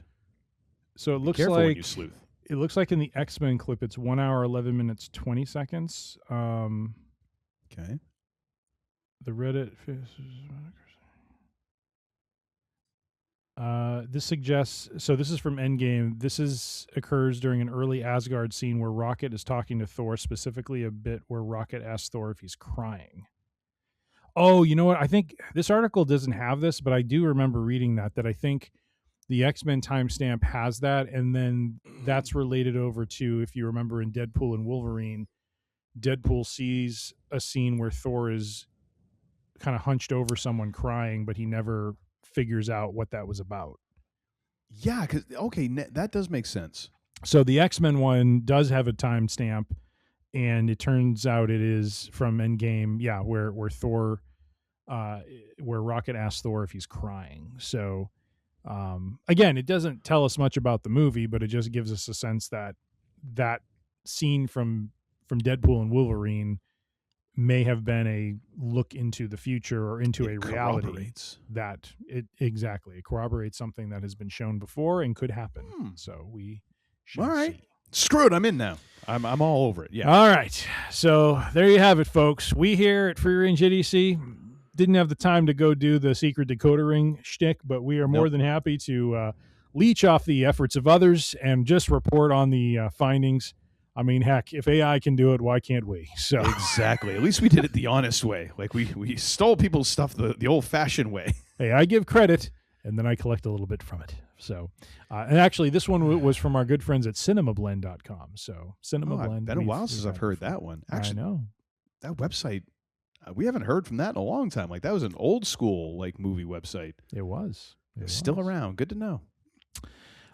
So it Be looks careful like when you sleuth. It looks like in the X-Men clip, it's 1 hour, 11 minutes, 20 seconds. Okay. The Reddit. This suggests. So this is from Endgame. This occurs during an early Asgard scene where Rocket is talking to Thor, specifically a bit where Rocket asks Thor if he's crying. Oh, you know what? I think this article doesn't have this, but I do remember reading that I think the X-Men timestamp has that, and then that's related over to, if you remember in Deadpool and Wolverine, Deadpool sees a scene where Thor is kind of hunched over someone crying, but he never figures out what that was about. Yeah, that does make sense. So the X-Men one does have a timestamp, and it turns out it is from Endgame, yeah, where Thor, where Rocket asks Thor if he's crying. So, again, it doesn't tell us much about the movie, but it just gives us a sense that scene from Deadpool and Wolverine may have been a look into the future or into a reality that it corroborates something that has been shown before and could happen. So we shall see. Screw it, I'm in now. I'm all over it. Yeah. All right. So there you have it, folks. We here at Free Range Idiocy didn't have the time to go do the secret decoder ring shtick, but we are more than happy to leech off the efforts of others and just report on the findings. I mean, heck, if AI can do it, why can't we? So exactly. At least we did it the honest way. Like we stole people's stuff the old-fashioned way. Hey, I give credit, and then I collect a little bit from it. So, and actually, this one was from our good friends at cinemablend.com. So, Cinemablend. It's been a while since I've heard that one. Actually, I know. That website, we haven't heard from that in a long time. Like, that was an old school, movie website. It was. It's still around. Good to know.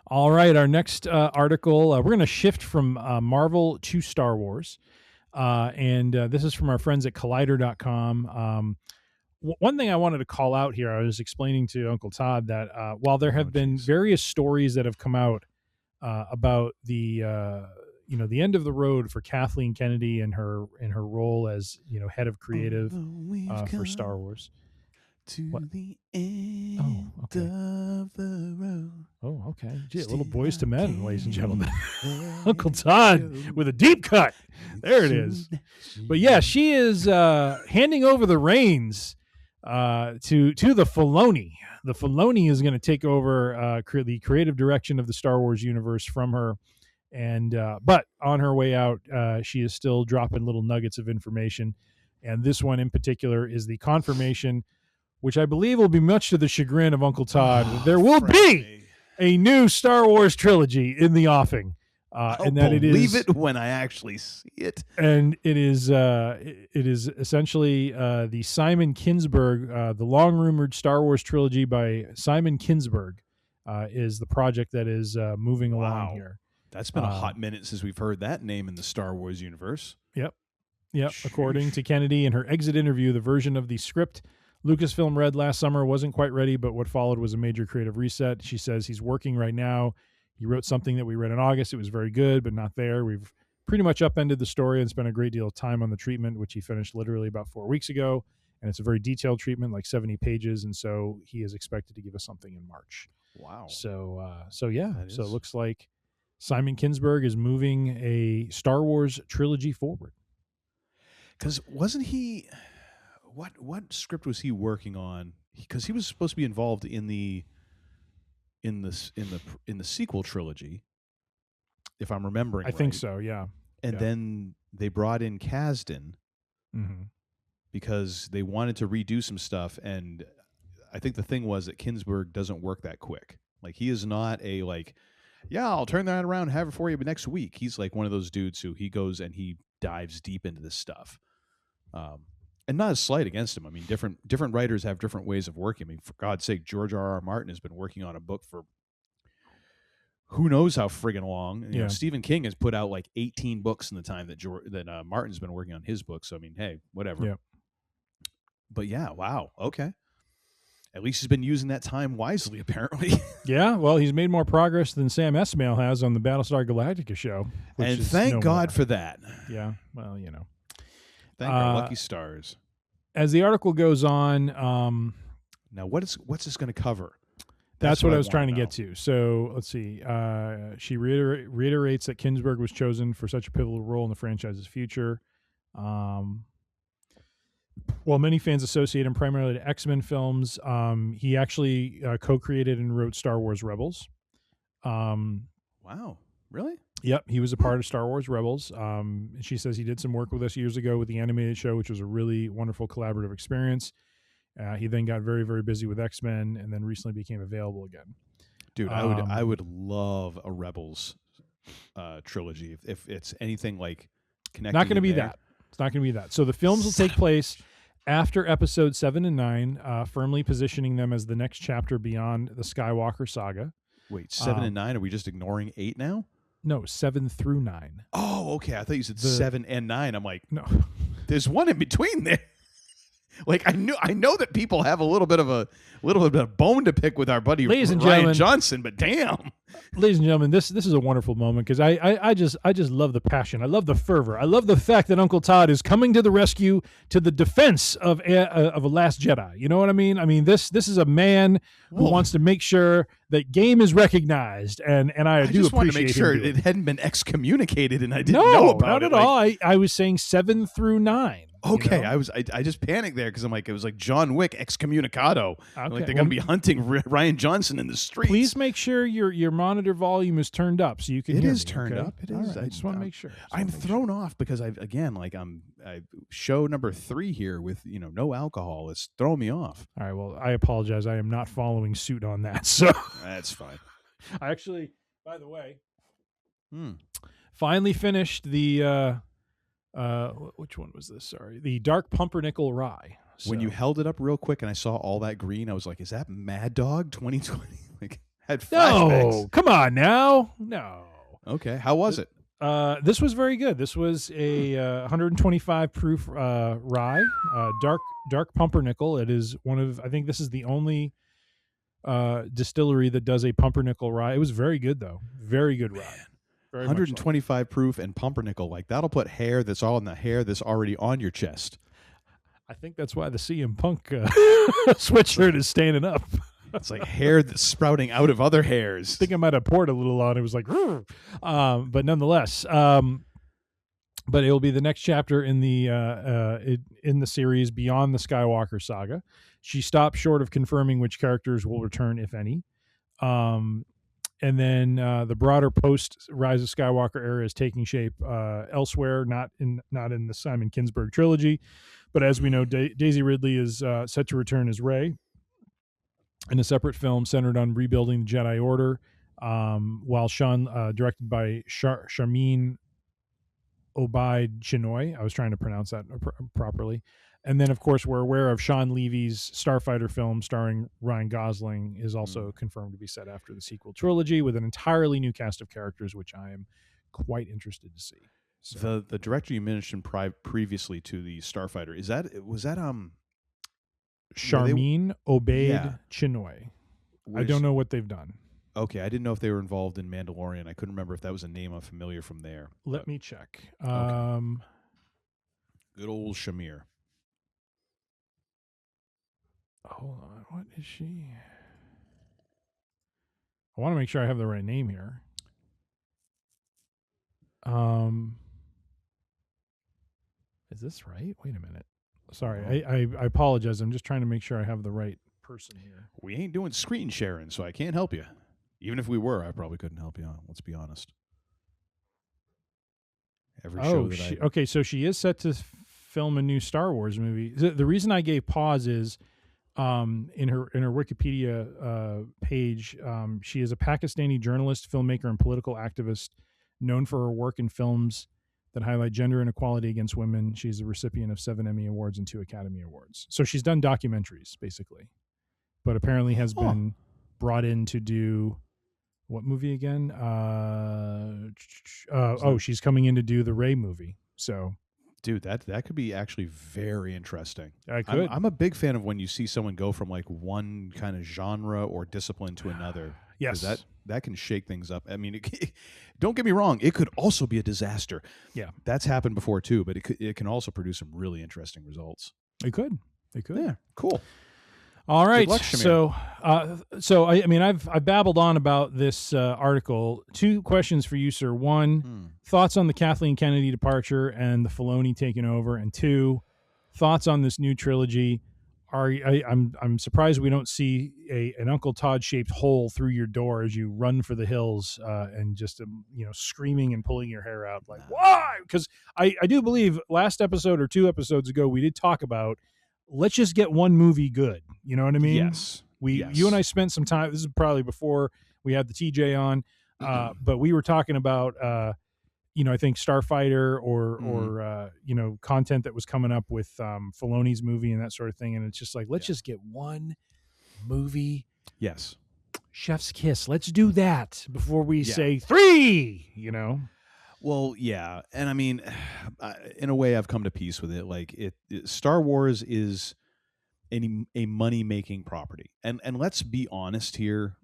All right, our next article, we're going to shift from Marvel to Star Wars. And this is from our friends at Collider.com. One thing I wanted to call out here, I was explaining to Uncle Todd that while there have been various stories that have come out about the the end of the road for Kathleen Kennedy and her role as head of creative for Star Wars. To the end of the road. Oh, okay. Gee, a little Boys to Men, ladies and gentlemen. Uncle Todd with a deep cut. There it is. But yeah, she is handing over the reins to the Filoni. The Filoni is going to take over the creative direction of the Star Wars universe from her. And but on her way out, she is still dropping little nuggets of information. And this one in particular is the confirmation, which I believe will be much to the chagrin of Uncle Todd. There will be a new Star Wars trilogy in the offing. And that believe it when I actually see it. And it is essentially the Simon Kinberg, the long-rumored Star Wars trilogy by Simon Kinberg is the project that is moving along here. That's been a hot minute since we've heard that name in the Star Wars universe. Yep. According to Kennedy in her exit interview, the version of the script Lucasfilm read last summer wasn't quite ready, but what followed was a major creative reset. She says he's working right now. He wrote something that we read in August. It was very good, but not there. We've pretty much upended the story and spent a great deal of time on the treatment, which he finished literally about 4 weeks ago. And it's a very detailed treatment, like 70 pages. And so he is expected to give us something in March. Wow. So it looks like Simon Kinberg is moving a Star Wars trilogy forward. Because wasn't he... What script was he working on? because he was supposed to be involved in the sequel trilogy, if I'm remembering. I think right. so. Yeah. And then they brought in Kasdan because they wanted to redo some stuff, and I think the thing was that Kingsburg doesn't work that quick. Like, he is not a yeah, I'll turn that around and have it for you next week. He's like one of those dudes who he goes and he dives deep into this stuff. And not a slight against him. I mean, different writers have different ways of working. I mean, for God's sake, George R.R. Martin has been working on a book for who knows how friggin' long. You know, Stephen King has put out like 18 books in the time that Martin's been working on his book. So I mean, hey, whatever. Yeah. But yeah, wow, okay. At least he's been using that time wisely, apparently. Yeah, well, he's made more progress than Sam Esmail has on the Battlestar Galactica show. And thank God for that. Yeah, well, you know. Thank our lucky stars. As the article goes on... now, what's this going to cover? That's what I was trying to get to. So, let's see. She reiterates that Kingsburg was chosen for such a pivotal role in the franchise's future. While many fans associate him primarily to X-Men films, he actually co-created and wrote Star Wars Rebels. Wow, really? Yep, he was a part of Star Wars Rebels. She says he did some work with us years ago with the animated show, which was a really wonderful collaborative experience. He then got very, very busy with X-Men and then recently became available again. Dude, I would love a Rebels trilogy if it's anything like connected. Not going to be that. It's not going to be that. So the films will take place after episode 7 and 9, firmly positioning them as the next chapter beyond the Skywalker saga. Wait, 7 and 9? Are we just ignoring 8 now? No, 7 through 9. Oh, okay. I thought you said 7 and 9. I'm like, no, there's one in between there. Like, I know that people have a little bit of a bone to pick with our buddy Ryan Johnson, but damn. Ladies and gentlemen, this is a wonderful moment because I just love the passion. I love the fervor. I love the fact that Uncle Todd is coming to the rescue, to the defense of a Last Jedi. You know what I mean? I mean, this is a man who wants to make sure that game is recognized, and I do just wanted to make sure it hadn't been excommunicated, and I didn't know about it. Not at all. I was saying 7 through 9. Okay, you know? I just panicked there because I'm like, it was like John Wick excommunicado. Okay. Like they're gonna be hunting Ryan Johnson in the streets. Please make sure your monitor volume is turned up so you can hear me. It is turned up. It is. Right. I just want to make sure. I'm thrown off because I show number 3 here with no alcohol. It's throwing me off. All right. Well, I apologize. I am not following suit on that. So that's fine. I actually, by the way, finally finished the. Which one was this? Sorry, the Dark Pumpernickel Rye. So. When you held it up real quick and I saw all that green, I was like, "Is that Mad Dog 2020?" Like, had flashbacks. No, come on now, no. Okay, how was it? This was very good. This was a 125 proof rye, dark pumpernickel. It is one of, I think this is the only distillery that does a pumpernickel rye. It was very good though, very good rye. 125 proof and pumpernickel, like that'll put hair that's all in the hair that's already on your chest. I think that's why the CM Punk sweatshirt is standing up. It's like hair that's sprouting out of other hairs. I think I might have poured a little on it. It was like, but nonetheless, but it will be the next chapter in the series beyond the Skywalker saga. She stopped short of confirming which characters will return, if any. And then the broader post Rise of Skywalker era is taking shape elsewhere, not in the Simon Kinberg trilogy, but as we know, Daisy Ridley is set to return as Rey in a separate film centered on rebuilding the Jedi Order, while Sean, directed by Sharmeen Obaid Chinoy. I was trying to pronounce that properly. And then, of course, we're aware of Sean Levy's Starfighter film starring Ryan Gosling is also confirmed to be set after the sequel trilogy with an entirely new cast of characters, which I am quite interested to see. So. The director you mentioned previously to the Starfighter, was that Sharmeen Obaid Chinoy. I don't know what they've done. Okay, I didn't know if they were involved in Mandalorian. I couldn't remember if that was a name I'm familiar from there. Let me check. Okay. Good old Shamir. Hold on. What is she? I want to make sure I have the right name here. Is this right? Wait a minute. Sorry, I apologize. I'm just trying to make sure I have the right person here. We ain't doing screen sharing, so I can't help you. Even if we were, I probably couldn't help you. Let's be honest. Every show that okay. So she is set to film a new Star Wars movie. The reason I gave pause is, in her Wikipedia page, she is a Pakistani journalist, filmmaker, and political activist known for her work in films that highlight gender inequality against women. She's a recipient of 7 Emmy Awards and 2 Academy Awards. So she's done documentaries, basically, but apparently has been brought in to do what movie again? She's coming in to do the Rey movie. So, dude, that could be actually very interesting. I could. I'm a big fan of when you see someone go from like one kind of genre or discipline to another. Yes, that can shake things up. I mean, don't get me wrong; it could also be a disaster. Yeah, that's happened before too. But it can also produce some really interesting results. It could. Yeah, cool. All right. Luck, so I mean, I've babbled on about this article. 2 questions for you, sir. 1, thoughts on the Kathleen Kennedy departure and the Filoni taking over, and 2, thoughts on this new trilogy. I'm surprised we don't see an Uncle Todd shaped hole through your door as you run for the hills and just screaming and pulling your hair out like why? Because I do believe last episode or 2 episodes ago we did talk about, let's just get one movie good. You know what I mean? Yes. You and I spent some time. This is probably before we had the TJ on, but we were talking about, I think Starfighter or content that was coming up with Filoni's movie and that sort of thing. And it's just like, let's just get one movie. Yes. Chef's kiss. Let's do that before we say 3. Well, yeah, and I mean, in a way, I've come to peace with it. Like Star Wars is a money-making property, and let's be honest here,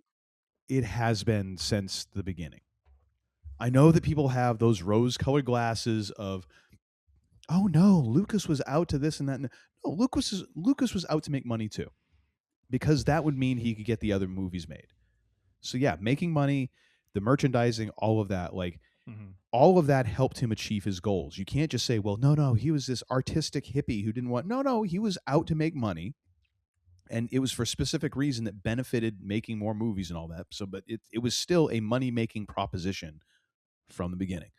it has been since the beginning. I know that people have those rose-colored glasses of, oh no, Lucas was out to this and that. No, Lucas was out to make money too, because that would mean he could get the other movies made. So yeah, making money, the merchandising, all of that, like. All of that helped him achieve his goals. You can't just say, well, no, he was this artistic hippie who didn't want... No, he was out to make money, and it was for a specific reason that benefited making more movies and all that. So, but it was still a money-making proposition from the beginning.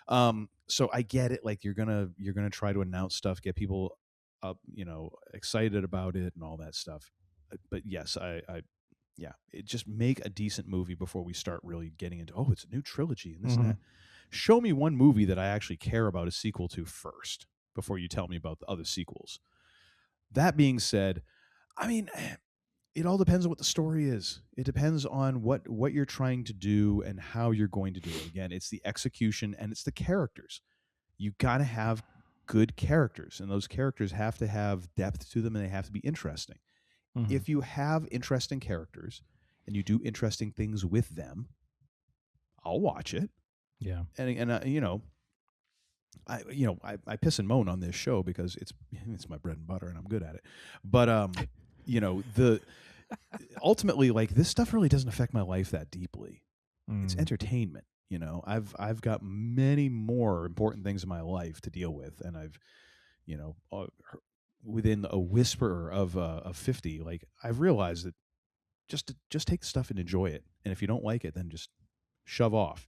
So I get it. Like you're gonna try to announce stuff, get people up, excited about it and all that stuff. But yes, it just make a decent movie before we start really getting into, it's a new trilogy and this and that. Show me one movie that I actually care about a sequel to first before you tell me about the other sequels. That being said, I mean, it all depends on what the story is. It depends on what you're trying to do and how you're going to do it. Again, it's the execution and it's the characters. You got to have good characters, and those characters have to have depth to them and they have to be interesting. If you have interesting characters and you do interesting things with them, I'll watch it. Yeah. And I piss and moan on this show because it's my bread and butter and I'm good at it. But ultimately, like, this stuff really doesn't affect my life that deeply. It's entertainment. I've got many more important things in my life to deal with, and I've within a whisper of 50, like, I've realized that just take the stuff and enjoy it. And if you don't like it, then just shove off,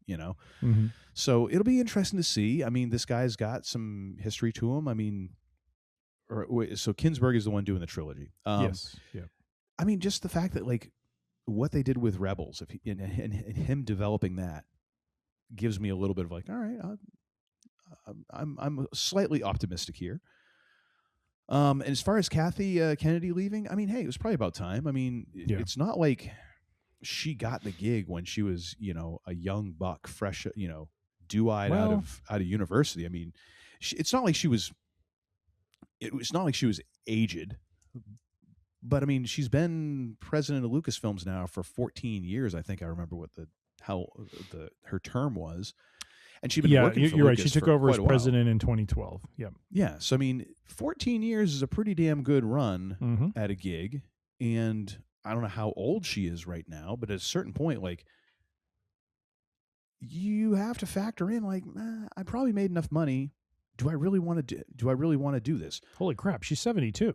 So it'll be interesting to see. I mean, this guy's got some history to him. I mean, so Kinsberg is the one doing the trilogy. Yes. Yeah. I mean, just the fact that, like, what they did with Rebels, and him developing that gives me a little bit of like, all right, I'm slightly optimistic here. And as far as Kathy Kennedy leaving, I mean, hey, it was probably about time. I mean, it's not like she got the gig when she was, a young buck, fresh, dew-eyed out of university. I mean, it's not like she was. It was not like she was aged, but I mean, she's been president of Lucasfilms now for 14 years. I think I remember what her term was. And she'd been working for you're right. Lucas She took over as president in 2012. Yep. Yeah. So, I mean, 14 years is a pretty damn good run at a gig. And I don't know how old she is right now, but at a certain point, like, you have to factor in, like, I probably made enough money. Do I really want to do this? Holy crap. She's 72.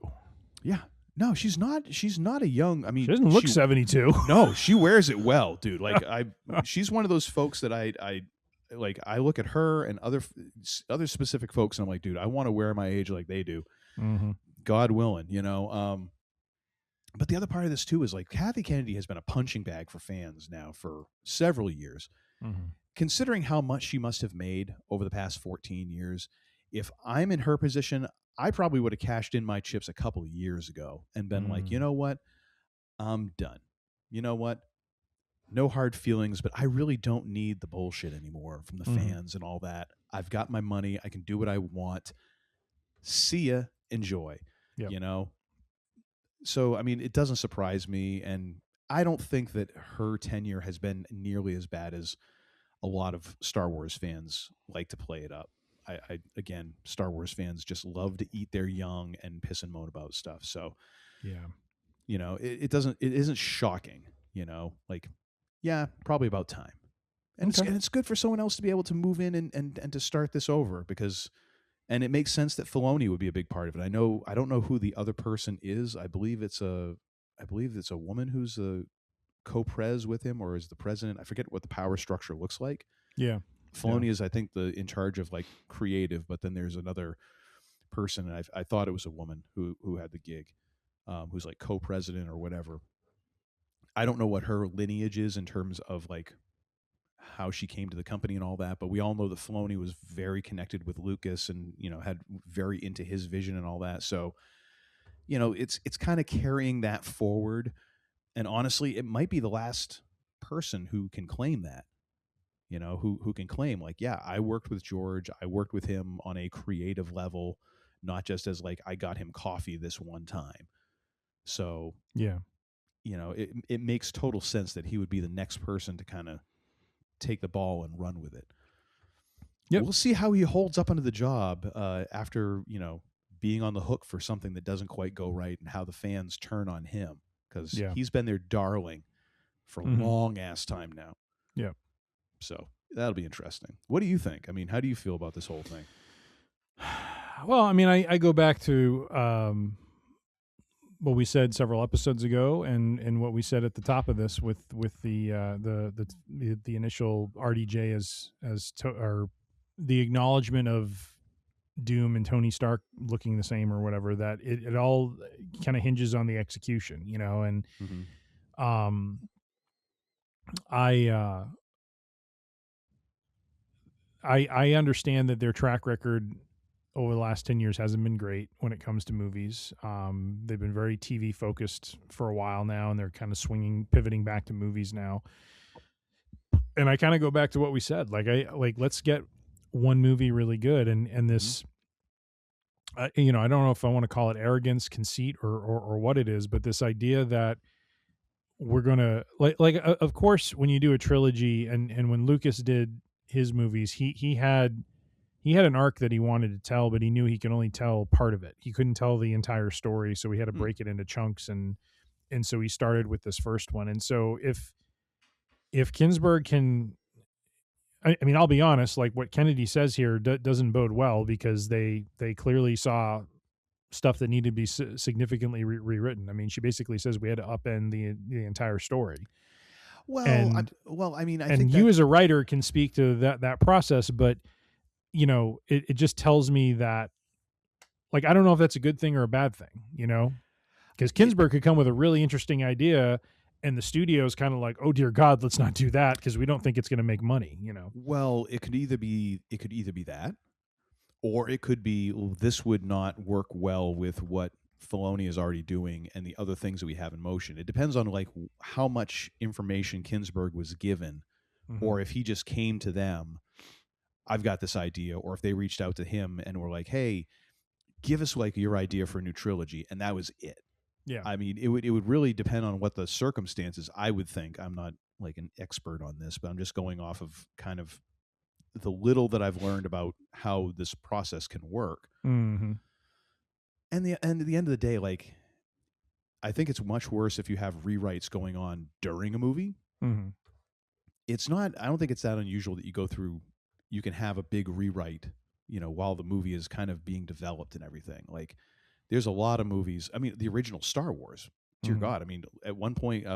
Yeah. No, she's not. She's not a young. I mean, She doesn't look 72. No, she wears it well, dude. Like she's one of those folks that I like. I look at her and other specific folks, and I'm like, dude, I want to wear my age like they do. Mm-hmm. God willing, you know. But the other part of this too is like Kathy Kennedy has been a punching bag for fans now for several years. Mm-hmm. Considering how much she must have made over the past 14 years, if I'm in her position, I probably would have cashed in my chips a couple of years ago and been like, you know what? I'm done. You know what? No hard feelings, but I really don't need the bullshit anymore from the fans and all that. I've got my money. I can do what I want. See ya. Enjoy. Yep. You know? So, I mean, it doesn't surprise me. And I don't think that her tenure has been nearly as bad as a lot of Star Wars fans like to play it up. Again, Star Wars fans just love to eat their young and piss and moan about stuff. So, yeah, you know, it isn't shocking, you know, like, yeah, probably about time. And, okay. it's good for someone else to be able to move in and to start this over because, and it makes sense that Filoni would be a big part of it. I don't know who the other person is. I believe it's a woman who's a co-pres with him or is the president. I forget what the power structure looks like. Yeah. Filoni is, I think, in charge of like creative, but then there's another person, and I thought it was a woman who had the gig, who's like co-president or whatever. I don't know what her lineage is in terms of like how she came to the company and all that, but we all know that Filoni was very connected with Lucas and, you know, had very into his vision and all that. So, you know, it's kind of carrying that forward. And honestly, it might be the last person who can claim that, you know, who can claim like, yeah, I worked with George. I worked with him on a creative level, not just as like, I got him coffee this one time. So, yeah, you know, it makes total sense that he would be the next person to kind of take the ball and run with it. Yep. We'll see how he holds up under the job after, you know, being on the hook for something that doesn't quite go right and how the fans turn on him because he's been their darling for a long ass time now. Yeah. So that'll be interesting. What do you think? I mean, how do you feel about this whole thing? Well, I mean, I go back to what we said several episodes ago, and what we said at the top of this with the initial RDJ or the acknowledgement of Doom and Tony Stark looking the same or whatever. That it all kind of hinges on the execution, you know, and I understand that their track record over the last 10 years hasn't been great when it comes to movies. They've been very TV focused for a while now, and they're kind of pivoting back to movies now. And I kind of go back to what we said, let's get one movie really good. And this, you know, I don't know if I want to call it arrogance, conceit, or what it is, but this idea that we're going to of course, when you do a trilogy and when Lucas did his movies, he had an arc that he wanted to tell, but he knew he could only tell part of it. He couldn't tell the entire story, so he had to break it into chunks, and so he started with this first one. And so if Kindsberg can, I mean, I'll be honest, like what Kennedy says here doesn't bode well because they clearly saw stuff that needed to be significantly rewritten. I mean, she basically says we had to upend the entire story. Well, I mean, I and think you as a writer can speak to that process, but you know, it just tells me that, like, I don't know if that's a good thing or a bad thing, you know, because Kindsberg could come with a really interesting idea and the studio's kind of like, oh dear God, let's not do that because we don't think it's going to make money, you know? Well, it could either be that, or it could be, well, this would not work well with what Filoni is already doing and the other things that we have in motion. It depends on like how much information Kindsberg was given, or if he just came to them, I've got this idea, or if they reached out to him and were like, hey, give us like your idea for a new trilogy, and that was it. Yeah. I mean, it would really depend on what the circumstances, I would think. I'm not like an expert on this, but I'm just going off of kind of the little that I've learned about how this process can work. And at the end of the day, like, I think it's much worse if you have rewrites going on during a movie. It's not, I don't think it's that unusual that you can have a big rewrite, you know, while the movie is kind of being developed and everything. Like, there's a lot of movies. I mean, the original Star Wars. Dear God, I mean, at one point,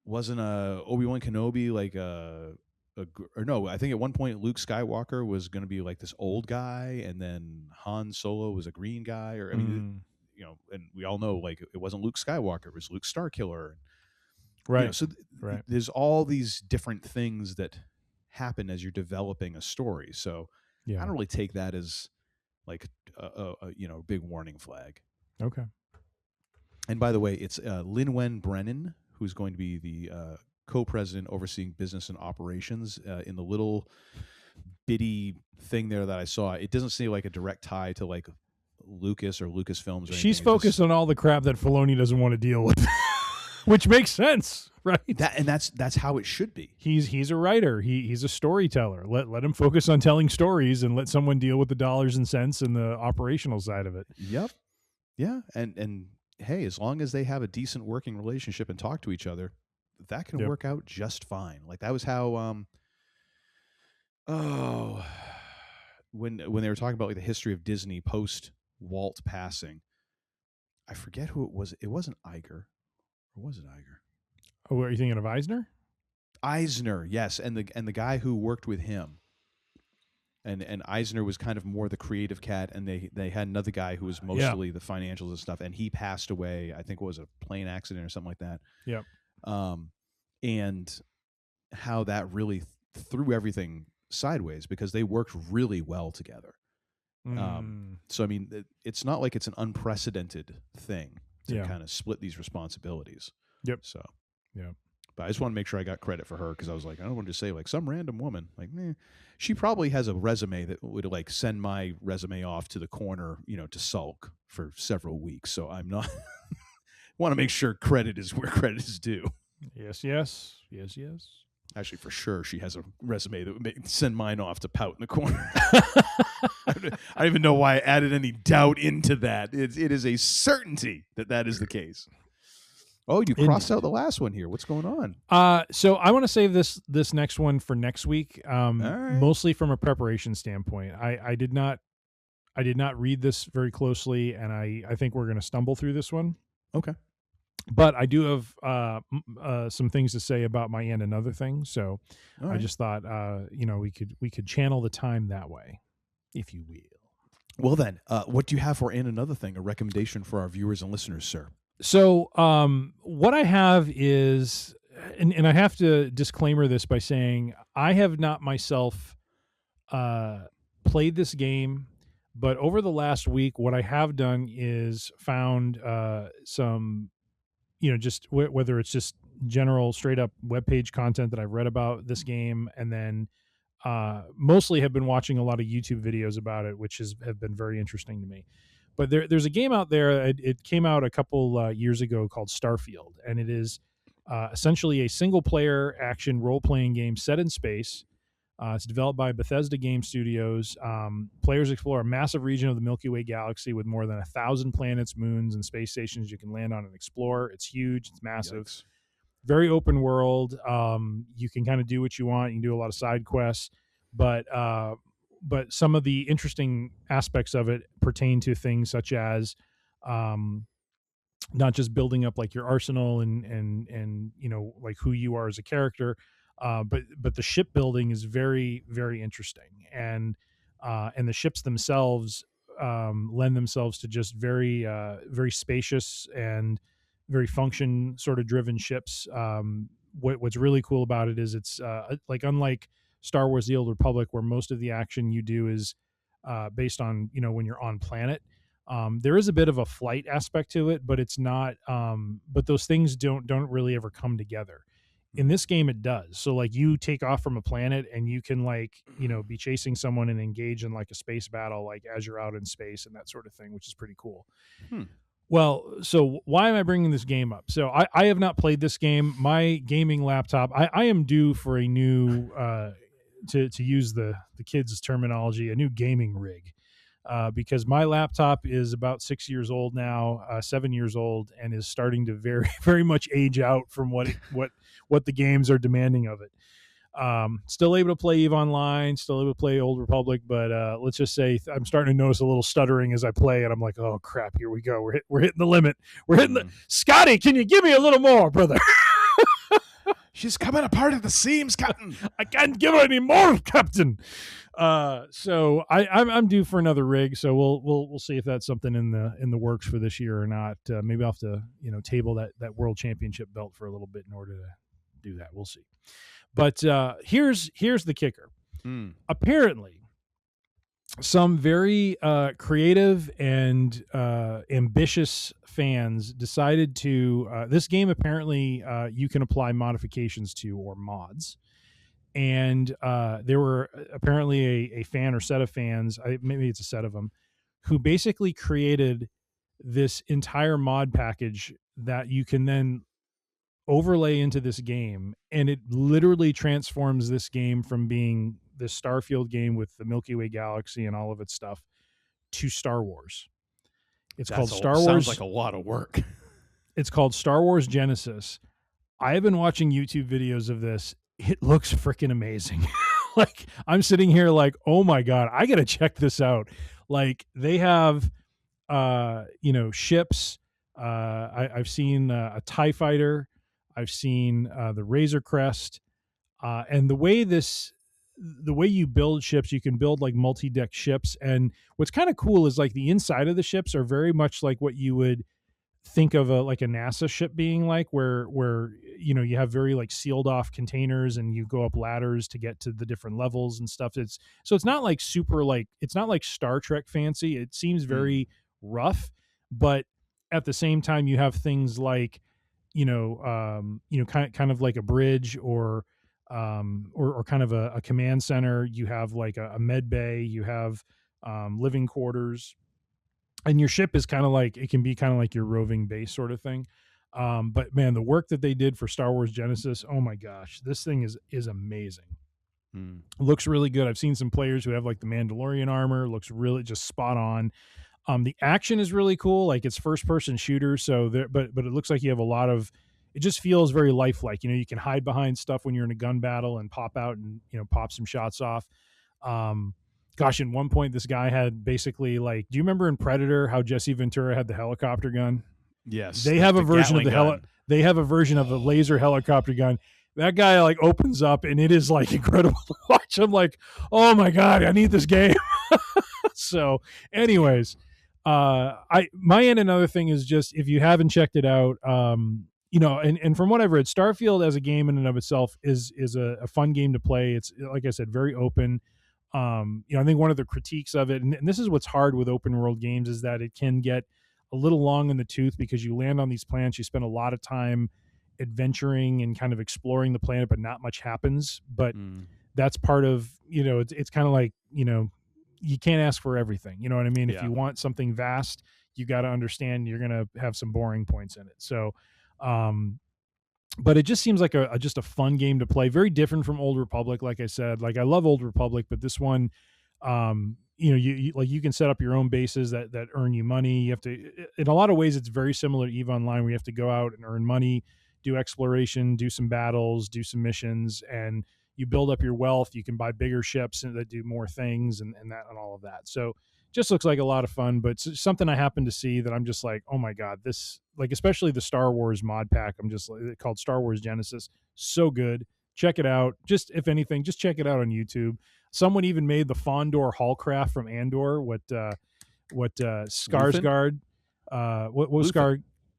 wasn't Obi-Wan Kenobi like or no? I think at one point Luke Skywalker was going to be like this old guy, and then Han Solo was a green guy. Or I mean, you know, and we all know like it wasn't Luke Skywalker; it was Luke Starkiller. Right. You know, so there's all these different things that happen as you're developing a story. So I don't really take that as like a big warning flag. Okay. And by the way, it's Lin-Wen Brennan who's going to be the co-president overseeing business and operations. In the little bitty thing there that I saw, it doesn't seem like a direct tie to like Lucas or Lucasfilms. Or she's focused on all the crap that Filoni doesn't want to deal with, which makes sense, right? That's how it should be. He's a writer. He's a storyteller. Let him focus on telling stories and let someone deal with the dollars and cents and the operational side of it. Yep. Yeah, and hey, as long as they have a decent working relationship and talk to each other, that can work out just fine. Like that was how when they were talking about like the history of Disney post Walt passing, I forget who it was. It wasn't Iger, or was it Iger? Oh, are you thinking of Eisner? Eisner, yes, and the guy who worked with him. And Eisner was kind of more the creative cat, and they had another guy who was mostly the financials and stuff, and he passed away. I think it was a plane accident or something like that. Yep. And how that really threw everything sideways because they worked really well together. So I mean, it's not like it's an unprecedented thing to kind of split these responsibilities. Yep. So yeah. But I just want to make sure I got credit for her because I was like, I don't want to say like some random woman. Like, she probably has a resume that would like send my resume off to the corner, to sulk for several weeks. So I'm not want to make sure credit is where credit is due. Yes. Actually, for sure, she has a resume that would send mine off to pout in the corner. I don't even know why I added any doubt into that. It is a certainty that is the case. Oh, you crossed out the last one here. What's going on? So I want to save this next one for next week. All right. Mostly from a preparation standpoint. I did not read this very closely, and I think we're going to stumble through this one. Okay. But I do have some things to say about my and another thing. So I just thought we could channel the time that way, if you will. Well then, what do you have for and another thing? A recommendation for our viewers and listeners, sir. So what I have is, and I have to disclaimer this by saying I have not myself played this game, but over the last week, what I have done is found some, just whether it's just general straight up webpage content that I've read about this game, and then mostly have been watching a lot of YouTube videos about it, which have been very interesting to me. But there's a game out there. It came out a couple years ago called Starfield, and it is essentially a single-player action role-playing game set in space. It's developed by Bethesda Game Studios. Players explore a massive region of the Milky Way galaxy with more than 1,000 planets, moons, and space stations you can land on and explore. It's huge. It's massive. Yikes. Very open world. You can kind of do what you want. You can do a lot of side quests, but some of the interesting aspects of it pertain to things such as not just building up like your arsenal and like who you are as a character, but the shipbuilding is very, very interesting, and the ships themselves lend themselves to just very very spacious and very function sort of driven ships. What's really cool about it is it's like unlike Star Wars: The Old Republic, where most of the action you do is based on when you're on planet. There is a bit of a flight aspect to it, but it's not. But those things don't really ever come together. In this game, it does. So like you take off from a planet and you can be chasing someone and engage in like a space battle, like as you're out in space and that sort of thing, which is pretty cool. Well, so why am I bringing this game up? So I have not played this game. My gaming laptop, I am due for a new, to use the kids' terminology, a new gaming rig. Because my laptop is about 6 years old now, 7 years old, and is starting to very, very much age out from what the games are demanding of it. Still able to play EVE Online, still able to play Old Republic, but let's just say I'm starting to notice a little stuttering as I play, and I'm like, oh crap, here we go. We're hitting the limit. We're hitting the Scotty. Can you give me a little more, brother? She's coming apart at the seams, Captain. I can't give her any more, Captain. So I'm due for another rig. So we'll see if that's something in the works for this year or not. Maybe I'll have to table that world championship belt for a little bit in order to do that. We'll see. But here's the kicker. Apparently, some very creative and ambitious fans decided to this game. Apparently, you can apply modifications to or mods. And there were apparently a fan or set of fans, maybe it's a set of them, who basically created this entire mod package that you can then overlay into this game, and it literally transforms this game from being this Starfield game with the Milky Way galaxy and all of its stuff to Star Wars. It's called Star Wars. Sounds like a lot of work. It's called Star Wars Genesis. I have been watching YouTube videos of this. It looks freaking amazing. Like, I'm sitting here like, oh my God, I got to check this out. Like, they have, ships. I've seen a TIE fighter. I've seen the Razor Crest. And the way you build ships, you can build like multi-deck ships. And what's kind of cool is like the inside of the ships are very much like what you would think of like a NASA ship being like, where you have very like sealed off containers and you go up ladders to get to the different levels and stuff. It's not like super, like, it's not like Star Trek fancy. It seems very rough, but at the same time you have things like kind of like a bridge or kind of a command center. You have like a med bay, you have living quarters, and your ship is kind of like, it can be kind of like your roving base sort of thing. But man, the work that they did for Star Wars Genesis, oh my gosh, this thing is amazing. Looks really good. I've seen some players who have like the Mandalorian armor, looks really just spot on. The action is really cool. Like, it's first person shooter. So there, but it looks like you have a lot of, it just feels very lifelike. You can hide behind stuff when you're in a gun battle and pop out and, pop some shots off. Gosh, at one point this guy had basically, like, do you remember in Predator how Jesse Ventura had the helicopter gun? Yes. They have a version of they have a version of a laser helicopter gun. That guy like opens up and it is like incredible to watch. I'm like, oh my God, I need this game. So anyways, my end, another thing is just, if you haven't checked it out, and from what I've read, Starfield as a game in and of itself is a fun game to play. It's, like I said, very open. I think one of the critiques of it, and this is what's hard with open world games, is that it can get a little long in the tooth because you land on these planets, you spend a lot of time adventuring and kind of exploring the planet, but not much happens. But that's part of, it's kind of like, you can't ask for everything. You know what I mean? Yeah. If you want something vast, you got to understand you're going to have some boring points in it. So, but it just seems like just a fun game to play. Very different from Old Republic. Like I said, like, I love Old Republic, but this one, you can set up your own bases that earn you money. You have to, in a lot of ways, it's very similar to EVE Online, where you have to go out and earn money, do exploration, do some battles, do some missions, and you build up your wealth. You can buy bigger ships that do more things and all of that. So just looks like a lot of fun, but it's something I happen to see that I'm just like, oh my God, this, like, especially the Star Wars mod pack, I'm just like, called Star Wars Genesis. So good. Check it out. Just, if anything, just check it out on YouTube. Someone even made the Fondor Hallcraft from Andor, what Skarsgård, what was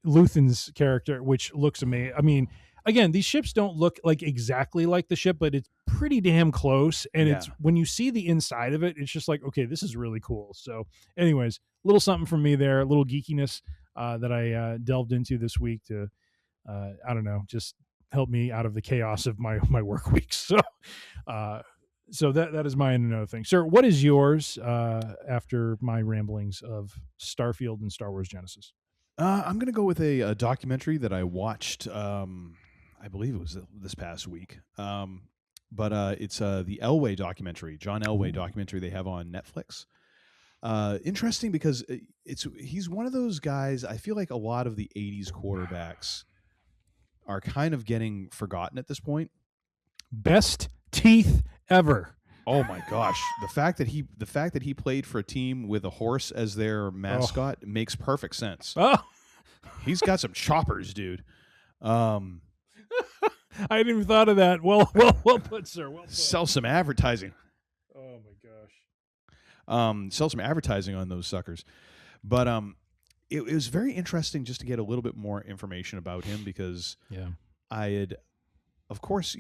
Luthen's character, which looks amazing. I mean, again, these ships don't look like exactly like the ship, but it's pretty damn close. And it's, when you see the inside of it, it's just like, okay, this is really cool. So anyways, a little something from me there, a little geekiness that I delved into this week to, I don't know, just help me out of the chaos of my work week. So, so that is my another thing. Sir, what is yours after my ramblings of Starfield and Star Wars Genesis? I'm going to go with a documentary that I watched, I believe it was this past week. But it's the Elway documentary, John Elway documentary they have on Netflix. Interesting because he's one of those guys, I feel like a lot of the 80s quarterbacks are kind of getting forgotten at this point. Best teeth ever. Oh my gosh, the fact that he played for a team with a horse as their mascot makes perfect sense. Oh, He's got some choppers, dude. I hadn't even thought of that. Well put, sir. Well put. Sell some advertising. Oh my gosh. Sell some advertising on those suckers. But it was very interesting just to get a little bit more information about him, because I had, of course,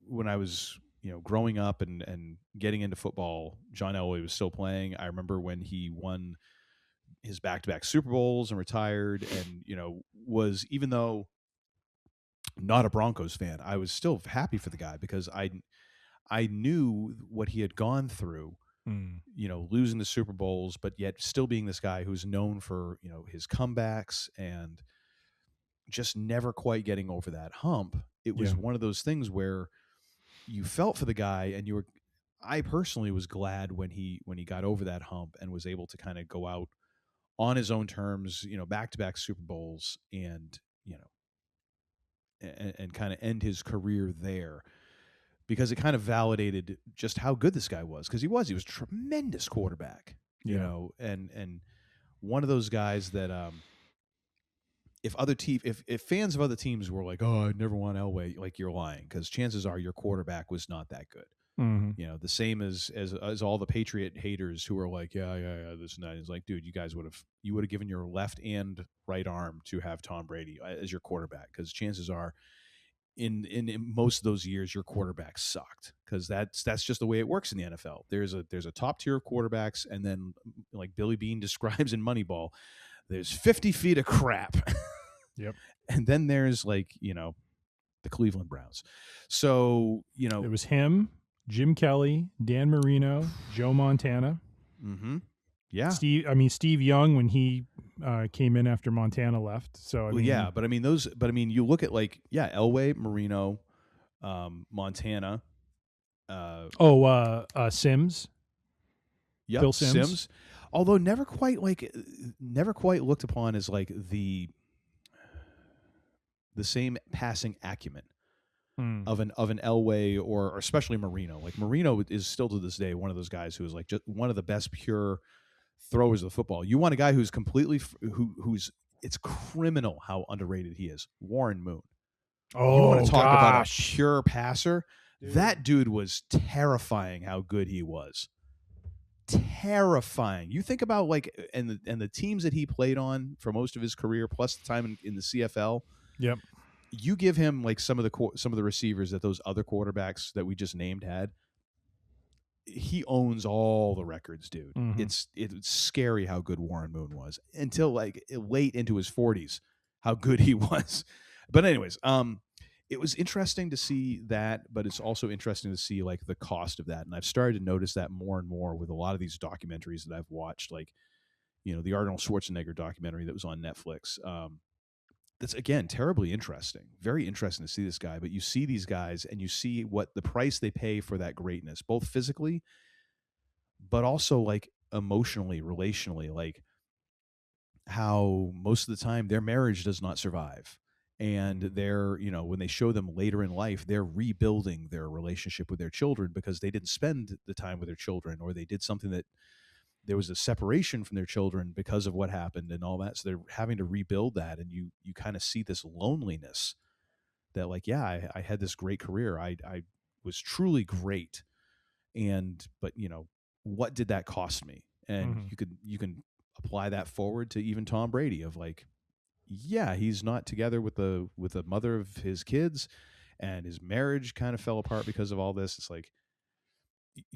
when I was growing up and getting into football, John Elway was still playing. I remember when he won his back-to-back Super Bowls and retired, and was, even though not a Broncos fan, I was still happy for the guy, because I knew what he had gone through, losing the Super Bowls, but yet still being this guy who's known for his comebacks and just never quite getting over that hump. It was one of those things where you felt for the guy, and I personally was glad when he got over that hump and was able to kind of go out on his own terms, back-to-back Super Bowls, and and kind of end his career there, because it kind of validated just how good this guy was, because he was a tremendous quarterback, and one of those guys that if fans of other teams were like, oh, I never want Elway, like, you're lying, because chances are your quarterback was not that good. Mm-hmm. The same as all the Patriot haters who are like, yeah, this and that. It's like, dude, you guys would have given your left and right arm to have Tom Brady as your quarterback, because chances are in most of those years your quarterback sucked, because that's just the way it works in the NFL. There's a top tier of quarterbacks, and then, like Billy Beane describes in Moneyball, there's 50 feet of crap. Yep. And then there's, like, the Cleveland Browns. So, it was him, Jim Kelly, Dan Marino, Joe Montana. Mm-hmm. Yeah. Steve Young, when he came in after Montana left. So but you look at, like, Elway, Marino, Montana, Sims. Yep, Phil Sims. Although never quite looked upon as, like, the same passing acumen of an Elway or especially Marino. Like, Marino is still to this day one of those guys who is, like, just one of the best pure throwers of the football. You want a guy who's completely who's it's criminal how underrated he is. Warren Moon. Oh, you want to talk about a gosh. pure passer? Dude. That dude was terrifying how good he was. Terrifying. You think about, like, and the teams that he played on for most of his career, plus the time in the CFL. Yep. You give him, like, some of the receivers that those other quarterbacks that we just named had. He owns all the records, dude. Mm-hmm. It's scary how good Warren Moon was until, like, late into his 40s, how good he was. But anyways, it was interesting to see that, but it's also interesting to see, like, the cost of that. And I've started to notice that more and more with a lot of these documentaries that I've watched, like, the Arnold Schwarzenegger documentary that was on Netflix. That's, again, terribly interesting. Very interesting to see this guy. But you see these guys and you see what the price they pay for that greatness, both physically, but also, like, emotionally, relationally, like, how most of the time their marriage does not survive. And they're, when they show them later in life, they're rebuilding their relationship with their children because they didn't spend the time with their children, or they did something that there was a separation from their children because of what happened and all that. So they're having to rebuild that. And you kind of see this loneliness that, like, I had this great career. I was truly great. But what did that cost me? And you can apply that forward to even Tom Brady of, like, he's not together with the mother of his kids, and his marriage kind of fell apart because of all this. It's like,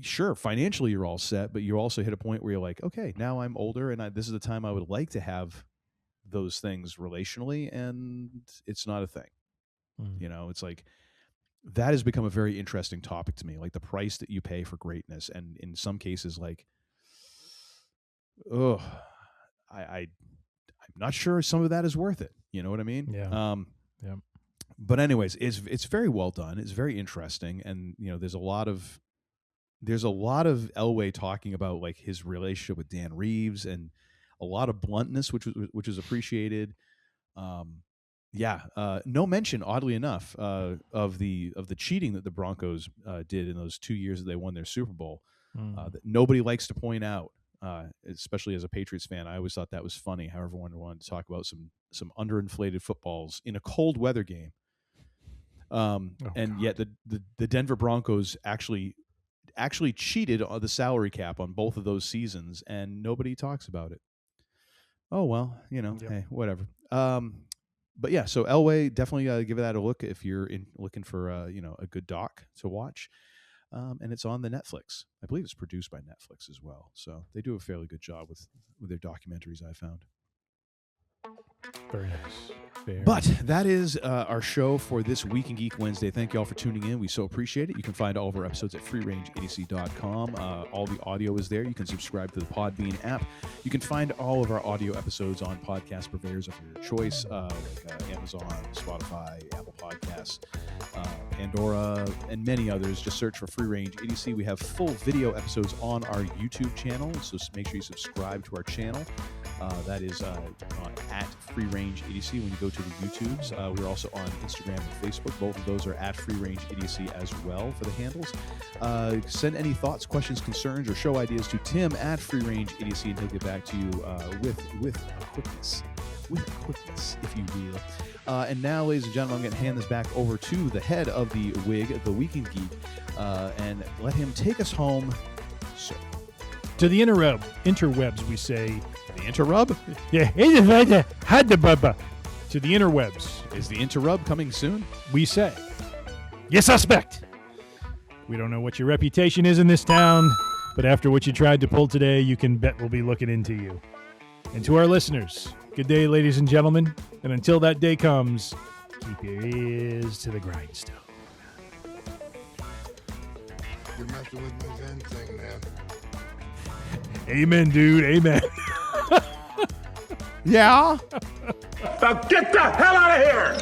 sure, financially you're all set, but you also hit a point where you're like, okay, now I'm older, and this is the time I would like to have those things relationally, and it's not a thing. It's like, that has become a very interesting topic to me, like the price that you pay for greatness, and in some cases, like, I'm not sure some of that is worth it. You know what I mean? Yeah. But anyways, it's very well done. It's very interesting, and there's a lot of Elway talking about, like, his relationship with Dan Reeves, and a lot of bluntness, which was appreciated. No mention, oddly enough, of the cheating that the Broncos did in those 2 years that they won their Super Bowl. That nobody likes to point out, especially as a Patriots fan. I always thought that was funny how everyone wanted to talk about some underinflated footballs in a cold weather game. Yet the Denver Broncos actually cheated on the salary cap on both of those seasons, and nobody talks about it. Oh well, hey, whatever. But yeah, so Elway, definitely give that a look if you're looking for a good doc to watch. And it's on the Netflix. I believe it's produced by Netflix as well. So they do a fairly good job with their documentaries, I found. Very nice. But that is our show for this week in Geek Wednesday. Thank you all for tuning in. We so appreciate it. You can find all of our episodes at freerangeidiocy.com. All the audio is there. You can subscribe to the Podbean app. You can find all of our audio episodes on podcast purveyors of your choice, like Amazon, Spotify, Apple Podcasts, Pandora, and many others. Just search for Free Range Idiocy. We have full video episodes on our YouTube channel, so make sure you subscribe to our channel. That is at Free Range Idiocy when you go to the YouTubes. We're also on Instagram and Facebook. Both of those are at Free Range Idiocy as well for the handles. Send any thoughts, questions, concerns, or show ideas to Tim at Free Range Idiocy, and he'll get back to you with quickness, if you will. And now, ladies and gentlemen, I'm going to hand this back over to the head of the WIG, the Weekend Geek, and let him take us home. Sir. To the interwebs, we say. The interrub? Yeah. To the interwebs. Is the interrub coming soon? We say. You suspect. We don't know what your reputation is in this town, but after what you tried to pull today, you can bet we'll be looking into you. And to our listeners, good day, ladies and gentlemen. And until that day comes, keep your ears to the grindstone. You're messing with my Zen thing, man. Amen, dude. Amen. Yeah? Now get the hell out of here!